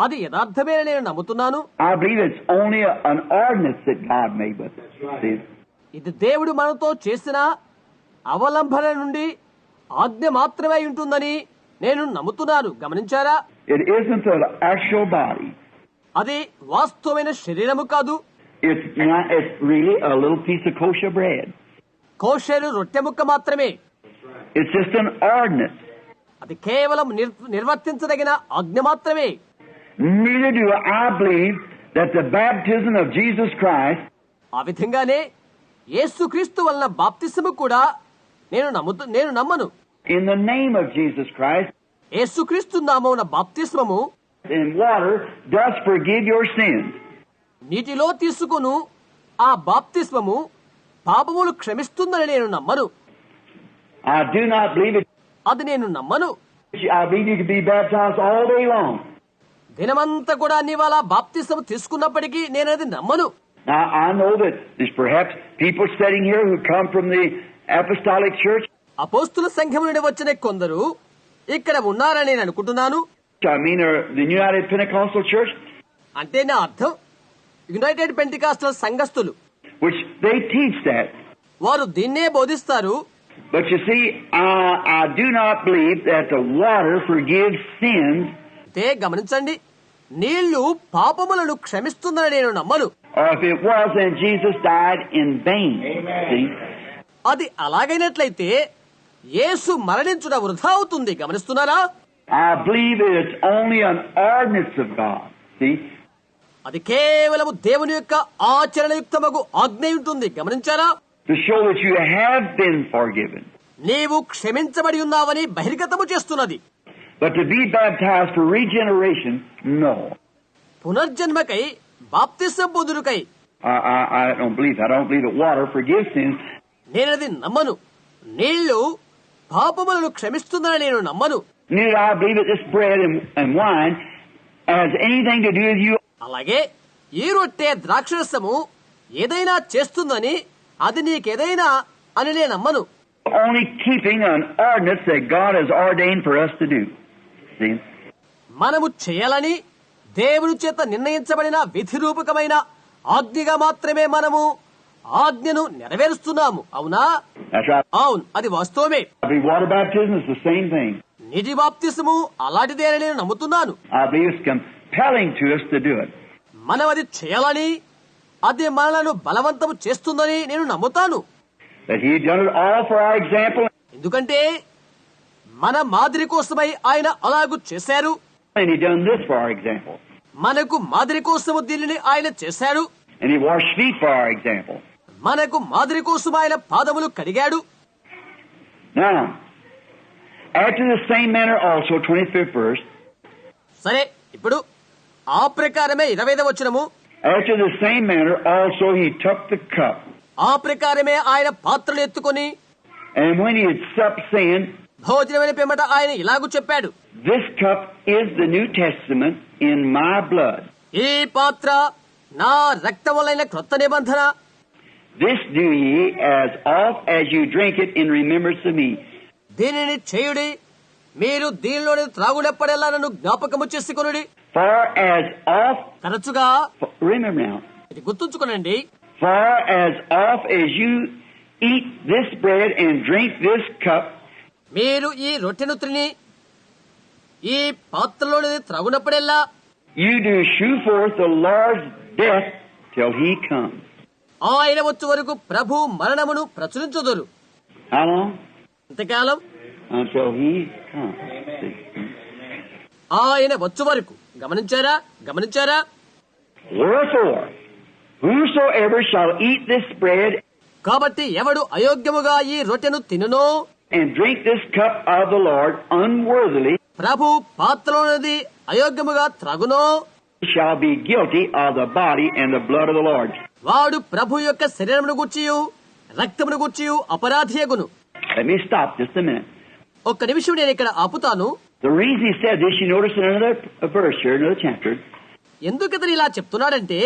అది యథార్థమే నేను నమ్ముతున్నాను. I believe it's only an ordinance that God made with it. See? ఇది దేవుడు మనతో చేసిన అవలంబన నుండి ఆజ్ఞ మాత్రమే ఉంటుందని నేను నమ్ముతున్నాను. గమనించారా? It isn't the actual body. అది వాస్తవమైన శరీరము కాదు. It's not. It's really a little piece of kosher bread. కోషేరు రొట్టె ముక్క మాత్రమే. It's just an ordinance. అది కేవలం నిర్వర్తించదగిన ఆజ్ఞ మాత్రమే. Neither do I believe that the baptism of Jesus Christ ఆ విధంగానే యేసుక్రీస్తు వలన బాప్తిసము కూడా నేను నమ్మను. in the name of Jesus Christ యేసుక్రీస్తు నామమున బాప్తిస్మము in water does forgive your sins. నీటిలో తీసుకును ఆ బాప్తిస్మము పాపములు క్షమిస్తుందని నేను నమ్మను. I do not believe it. అది నేను నమ్మను. I believe you can be baptized all day long. దినమంతా కూడా నీవాలా బాప్తిస్మము తీసుకున్నప్పటికీ నేను అది నమ్మను. Now I know that there's perhaps people sitting here who come from the apostolic church. అపోస్తుల సంఘం నుండి వచ్చిన కొందరు ఇక్కడ ఉన్నారని నేను అనుకుంటున్నాను. I mean the United Pentecostal Church. అంటే నా అర్థం యునైటెడ్ పెంటికాస్టల్ సంఘస్థులు, which they teach that. వారు దీన్నే బోధిస్తారు. But you see, I do not believe that the water forgives sins. అయితే గమనించండి, నీళ్లు పాపములను క్షమిస్తుందని నేను నమ్మను. Or if it was, then Jesus died in vain. See? అది అలాగైనట్లయితే యేసు మరణించుట వృధా అవుతుంది. గమనిస్తున్నారా? I believe it's only an ordinance of God. See? అది కేవలము దేవుని యొక్క ఆచరణయుక్తమగు ఆజ్ఞ ఉంటుంది. గమనించారా? To show that you have been forgiven. నీవు క్షమించబడి ఉన్నావని బహిర్గతము చేస్తున్నది. But to be baptized for regeneration, no. పునర్జన్మకై బాప్తిసం పొందుటకై I don't believe that. I don't believe that water forgives sins. నేనది నమ్మను. నీళ్లు పాపములను క్షమిస్తుందని నేను నమ్మను. Neither I believe that this bread and wine has anything to do with you అలాగే ఈ రొట్టె ద్రాక్షరసము ఏదైనా చేస్తుందని అది నీకేదైనా అని నేను నమ్మను. Only keeping an ordinance that God has ordained for us to do. See? మనము చేయాలని దేవుని చేత నిర్ణయించబడిన విధిరూపకమైన ఆజ్ఞగా మాత్రమే మనము ఆజ్ఞను నెరవేరుస్తున్నాము. అవునా? That's right. అవును, అది వాస్తవమే. I believe water baptism is the same thing. నీటి బాప్తిసము అలాంటిదే అని నేను నమ్ముతున్నాను. I believe it's compelling to us to do it. మనం అది చేయాలని అది మనలను బలవంతం చేస్తుందని నేను నమ్ముతాను. That He done it all for our example. ఎందుకంటే మన మాదిరి కోసమై ఆయన అలాగూ చేశారు. And He done this for our example. మనకు మాదిరి కోసము దీనిని ఆయన చేశాడు. And He washed feet for our example. మనకు మాదిరి కోసం ఆయన పాదములు కడిగాడు. Now, after the same manner also, 25th verse, సరే, ఇప్పుడు ఆ ప్రకారమే 25వ వచనము. after the same manner also He took the cup. ఆ ప్రకారమే ఆయన పాత్రలు ఎత్తుకొని And when He had supped, saying, భోజనమైన పిమ్మట ఆయన ఇలాగూ చెప్పాడు, This cup is the New Testament in my blood. ఈ పాత్ర నా రక్తములైన క్రొత్త నిబంధన. This do ye as oft as you drink it in remembrance of me. దీనిని చేయుడి, మీరు దీనిలోని త్రాగునప్పుడల్లా నన్ను జ్ఞాపకము చేసుకొనుడి. For as oft, తరచుగా remember now, ఇది గుర్తుంచుకోనండి. for as oft as you eat this bread and drink this cup, మీరు ఈ రొట్టెను తిని ఈ పాత్రలోని త్రాగునప్పుడల్లా you do shew forth the Lord's death till He comes. ఆయన వచ్చు వరకు ప్రభు మరణమును ప్రచురించుదురు. How long? అంతకాలం Until He comes. See? ఆయన వచ్చు వరకు. గమనించారా? Wherefore, whosoever shall eat this bread కాబట్టి ఎవడు అయోగ్యముగా ఈ రొట్టెను తినునో and drink this cup of the Lord unworthily Prabhu పాత్రలోనిది అయోగ్యముగా త్రాగునో shall be guilty of the body and the blood of the Lord. వాడు ప్రభు యొక్క శరీరమును గూర్చియు రక్తమును గూర్చియు అపరాధియగును. Let me stop just a minute. ఒక్క నిమిషం నేను ఇక్కడ ఆపుతాను. The reason he said this, you notice in another verse here, another chapter. ఎందుకు ఇతను ఇలా చెప్తున్నాడంటే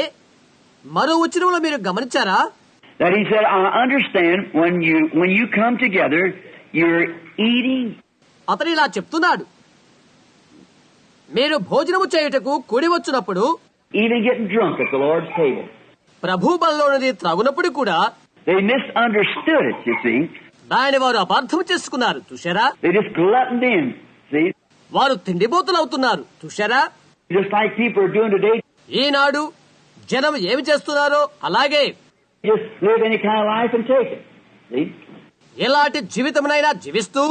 మరో వచనంలో మీరు గమనించారా? That he said, I understand when you come together, you're eating. అతను ఇలా చెప్తున్నాడు, మీరు భోజనము చేయుటకు కూడి వచ్చినప్పుడు Even getting drunk at the Lord's table. ప్రభు బలలోనిది త్రాగునప్పుడు కూడా They misunderstood it, you see. దానిని వారు అపార్థం చేసుకున్నారు. చూశారా? They just gluttoned in, see. వారు తిండిపోతులు అవుతున్నారు. చూశారా? Just like people are doing today. ఈనాడు జనం ఏమి చేస్తున్నారో అలాగే Just live any kind of life and take it. See? ఎలాంటి జీవితమునైనా జీవిస్తూ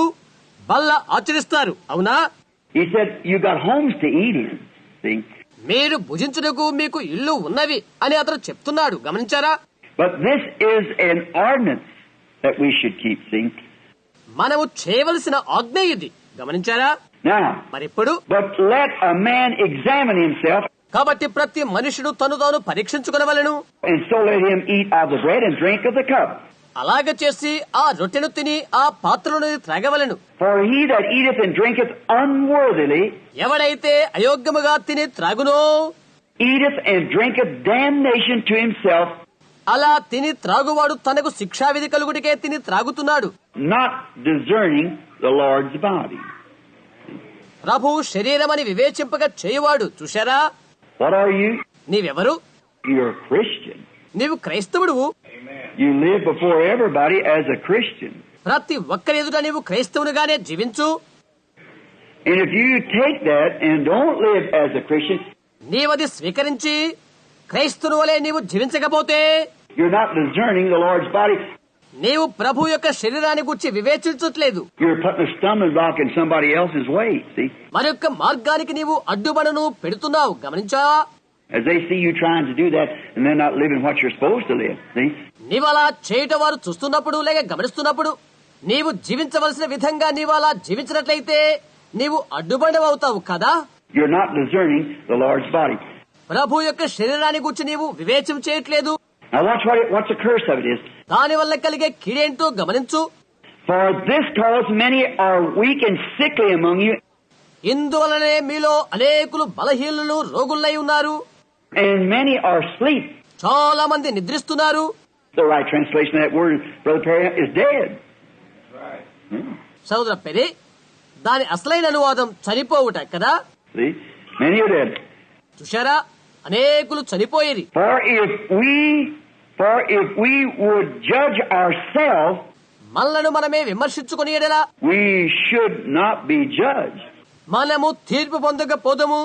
బల్ల ఆచరిస్తారు. అవునా? He said, you got homes to eat in. See? మీరు భుజించుటకు మీకు ఇల్లు ఉన్నవి అని అతను చెప్తున్నాడు. గమనించారా? But this is an ordinance that we should keep. See? మనము చేయవలసిన ఆజ్ఞ ఇది. గమనించారా? Now, మరిప్పుడు but let a man examine himself, కాబట్టి ప్రతి మనుషుడు తను తాను పరీక్షించుకొనవలెను. and so let him eat of the bread and drink of the cup. అలాగ చేసి ఆ రొట్టెను తిని ఆ పాత్రలోని త్రాగవలెను. For he that eateth and drinketh unworthily ఎవడైతే అయోగ్యముగా తిని త్రాగునో eateth and drinketh damnation to himself, అలా తిని త్రాగువాడు తనకు శిక్షావిధి కలుగుటికే తిని త్రాగుతున్నాడు, not discerning the Lord's body. ప్రభు శరీరమని వివేచింపక చేయువాడు. చూశారా? What are you? నీవెవరు? You're a Christian. నీవు క్రైస్తవుడువు. You live before everybody as a Christian. ప్రతి ఒక్కరి ఎదుట నీవు క్రైస్తవునిగానే జీవించు. And if you take that and don't live as a Christian, నీవది స్వీకరించి క్రైస్తవుని వలె నీవు జీవించకపోతే you're not discerning the Lord's body. నీవు ప్రభు యొక్క శరీరాన్ని గురించి వివేచించట్లేదు. You're putting a stumbling block in somebody else's way, see? మరొక మార్గానికి నీవు అడ్డుబడను పెడుతున్నావు. గమనించావా? As they see you trying to do that and they're not living what you're supposed to live, see? నీవు అలా చేయటం వారు చూస్తున్నప్పుడు లేక గమనిస్తున్నప్పుడు నీవు జీవించవలసిన విధంగా నీవు అలా జీవించినట్లయితే నీవు అడ్డుబడవవుతావు కదా. You're not discerning the Lord's body. ప్రభు యొక్క శరీరాన్ని గురించి నీవు వివేచన చేయట్లేదు. Now watch what's the curse of it is. దాని వల్ల కలిగే కీడేంటో గమనించు. For this cause many are weak and sickly among you, ఇందువలనే మీలో అనేకులు బలహీనులు రోగులై ఉన్నారు. and many are asleep. చాలా మంది నిద్రిస్తున్నారు. The right translation of that word, Brother Perry, is dead. సోదర పెరి, దాని అసలైన అనువాదం చనిపోవుట కదా. See? Many are dead. చూశారా, అనేకులు చనిపోయేది. For if we would judge ourselves, మనలను మనమే విమర్శించుకుని ఎడలా we should not be judged. మనము తీర్పు పొందకపోదము.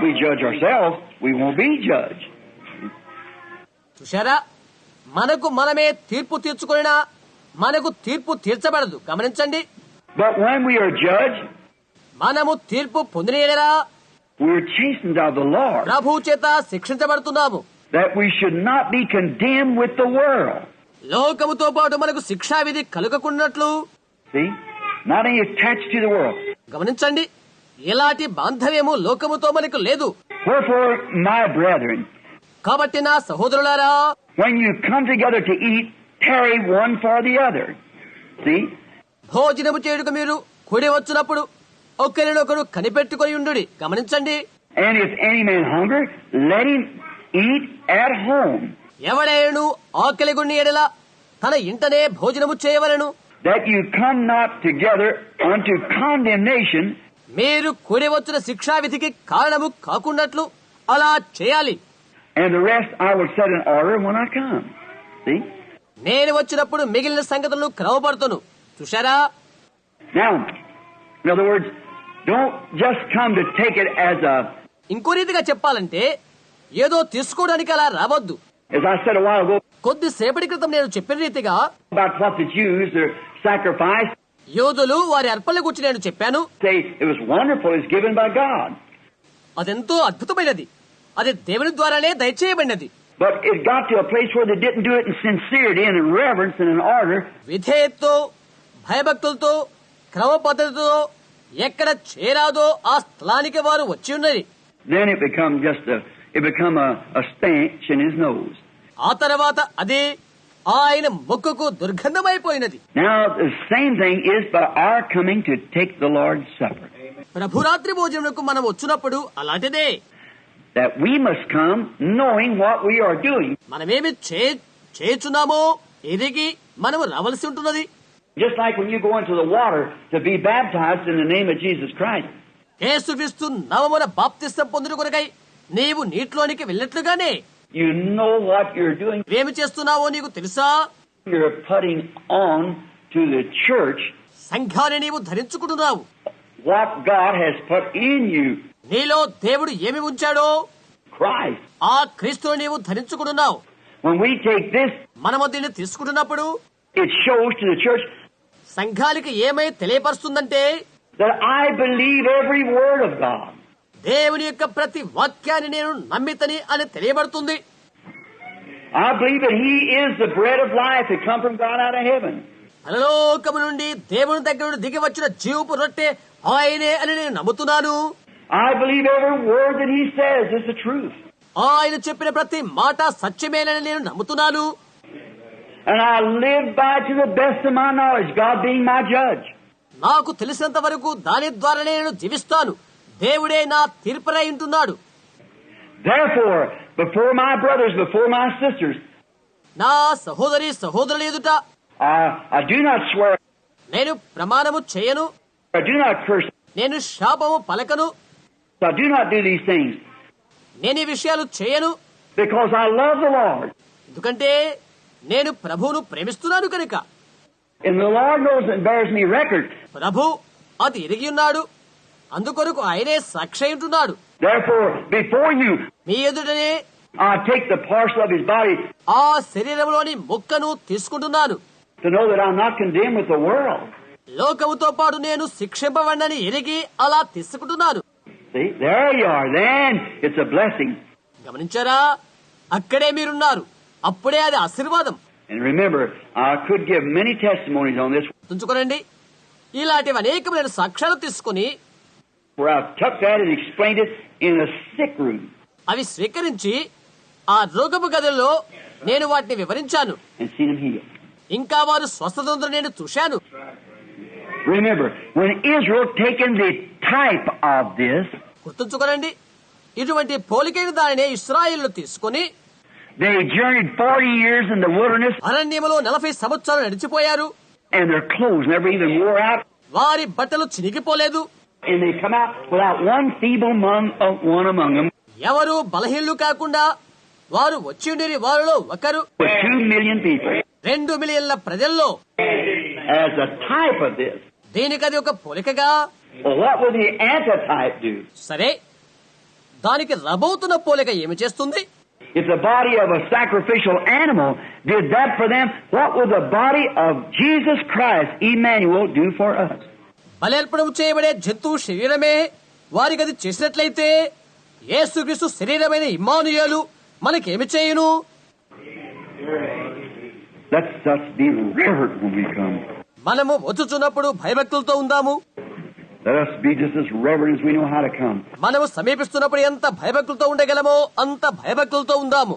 We judge ourselves, we won't be judged. చూశారా, మనకు మనమే తీర్పు తీర్చుకున్నా మనకు తీర్పు తీర్చబడదు. గమనించండి. But when we are judged, మనము తీర్పు పొందిన ఎడలా we're chastened of the Lord, ప్రభు చేత శిక్షించబడుతున్నాము. that we should not be condemned with the world. లోకముతో పాటు మనకు శిక్షా విధి కలుగకున్నట్లు. See? Not any attached to the world. గమనించండి, ఎలాంటి బాంధవ్యము లోకముతో మనకు లేదు. Wherefore, my brethren, కాబట్టి నా సహోదరులారా, when you come together to eat, tarry one for the other. See? భోజనము చేయుటకు మీరు కూడి వచ్చినప్పుడు ఒకరినొకరు కనిపెట్టుకొని ఉండుడి. గమనించండి. And if any man hunger, let him eat at home, ఎవడైను ఆకలిగొని ఎడల తన ఇంటనే భోజనము చేయవలెను. that you come not together unto condemnation. మీరు కూడి వచ్చిన శిక్షా విధికి కారణము కాకున్నట్లు అలా చేయాలి. And the rest I will set in order when I come. See? నేను వచ్చినప్పుడు మిగిలిన సంగతులను క్రమపడుతును. చూశారా? Now, in other words, don't just come to take it as a, ఇంకో రీతిగా చెప్పాలంటే ఏదో తీసుకోవడానికి అలా రావద్దు. as I said a while ago, కొద్దిసేపటి క్రితం నేను చెప్పిన రీతిగా about what the Jews, their sacrifice, యోధులు వారి అర్పణల గురించి నేను చెప్పాను. say it was wonderful, it's given by God. అదెంతో అద్భుతమైనది, అది దేవుని ద్వారానే దయచేయబడినది. But it got to a place where they didn't do it in sincerity and in reverence and in order. విధేయతతో, భయభక్తులతో, క్రమ పద్ధతితో ఎక్కడ చేరాదో ఆ స్థలానికి వారు వచ్చి ఉన్నది. Then it become a stench in his nose. ఆ తర్వాత అది ఆయన ముక్కుకు దుర్గంధమైపోయినది. Now the same thing is by our coming to take the Lord's Supper. ప్రభురాత్రి భోజనమునకు మనం వచ్చినప్పుడు అలాంటిదే. That we must come knowing what we are doing. మనమేమి చేయుచున్నామో ఎరిగి మనము రావలసి ఉంటున్నది. Just like when you go into the water to be baptized in the name of Jesus Christ. యేసుక్రీస్తు నామమున బాప్తిసం పొందుట కొరకై నీవు నీటిలోనికి వెళ్ళినట్లుగానే You know what you're doing. ఏమి చేస్తున్నావో నీకు తెలుసా? You're putting on to the church సంఘాన్ని నీవు ధరించుకుంటున్నావు. what God has put in you. నీలో దేవుడు ఏమి ఉంచాడో Christ. ఆ క్రీస్తును నీవు ధరించుకుంటున్నావు. When we take this, మనము దీన్ని తీసుకుంటున్నప్పుడు it shows to the church సంఘానికి ఏమై తెలియపరుస్తుందంటే that I believe every word of God. దేవుని యొక్క ప్రతి వాక్యాన్ని నేను నమ్మితని అని తెలియబడుతుంది. I believe that He is the bread of life that come from God out of heaven. పరలోకము నుండి దేవుని దగ్గర నుండి దిగి వచ్చిన జీవపు రొట్టె ఆయనే అని నేను నమ్ముతున్నాను. I believe every word that He says is the truth. ఆయన చెప్పిన ప్రతి మాట సత్యమేనని నేను నమ్ముతున్నాను. And I live by to the best of my knowledge, God being my judge. నాకు తెలిసినంత వరకు దాని ద్వారానే నేను జీవిస్తాను. దేవుడే నా తీర్పునై ఉంటున్నాడు. Therefore, before my brothers, before my sisters, నా సహోదరి సహోదరుల ఎదుట I do not swear, నేను ప్రమాణము చేయను, I do not curse, నేను శాపము పలకను, I do not do these things, నేను ఈ విషయాలు చేయను. because I love the Lord. ఎందుకంటే నేను ప్రభువును ప్రేమిస్తున్నాను కనుక. And the Lord knows and bears me record. ప్రభు అది ఎరిగి ఉన్నాడు, అందుకొరకు ఆయనే సాక్షి ఉంటున్నాడు. Therefore, before you, మీ ఎదుటనే I take the parcel of His body ఆ శరీరంలోని ముక్కను తీసుకుంటున్నాను. to know that I'm not condemned with the world. లోకముతో పాటు నేను శిక్షింపబడినని ఎరిగి అలా తీసుకుంటున్నాను. See, there you are. Then it's a blessing. గమనించారా? అక్కడే మీరున్నారు. అప్పుడే అది ఆశీర్వాదం. And remember, I could give many testimonies on this, గుర్తుంచుకోనండి, ఇలాంటివి అనేకమైన సాక్ష్యాలు తీసుకుని where I've took that and explained it in a sick room అవి స్వీకరించి ఆ రోగపు గదుల్లో నేను వాటిని వివరించాను. and seen them healed. ఇంకా వారు స్వస్థత నేను చూశాను. Remember, when Israel taken the type of this, గుర్తుంచుకోనండి, ఇటువంటి పోలికైన దానినే ఇశ్రాయేలు తీసుకుని They journeyed 40 years in the wilderness, అరణ్యములో 40 సంవత్సరాలు నడిచిపోయారు. and their clothes never even wore out, వారి బట్టలు చినిగిపోలేదు. and they come out without one feeble one among them. ఎవరు బలహీనులు కాకుండా వారు వచ్చిండిరి. వారిలో ఒకరు With 2 million people. 2 మిలియన్ల ప్రజల్లో. As a type of this. దీనికది ఒక పోలికగా. Well, what would the antitype do? సరే, దానికి రబోతున్న పోలిక ఏమి చేస్తుంది? If the body of a sacrificial animal did that for them, what would the body of Jesus Christ, Emmanuel, do for us? బలేర్పణం చేయబడే జంతువు శరీరమే వారికి అది చేసినట్లయితే యేసుక్రీస్తు శరీరమైన ఇమ్మానుయేలు మనకేమి చేయును? Let's us be reverent when we come. మనము వచ్చుచున్నప్పుడు భయభక్తులతో ఉందాము. Let us be just as reverent as we know how to come. మనము సమీపిస్తున్నప్పుడు ఎంత భయభక్తులతో ఉండగలమో అంత భయభక్తులతో ఉందాము.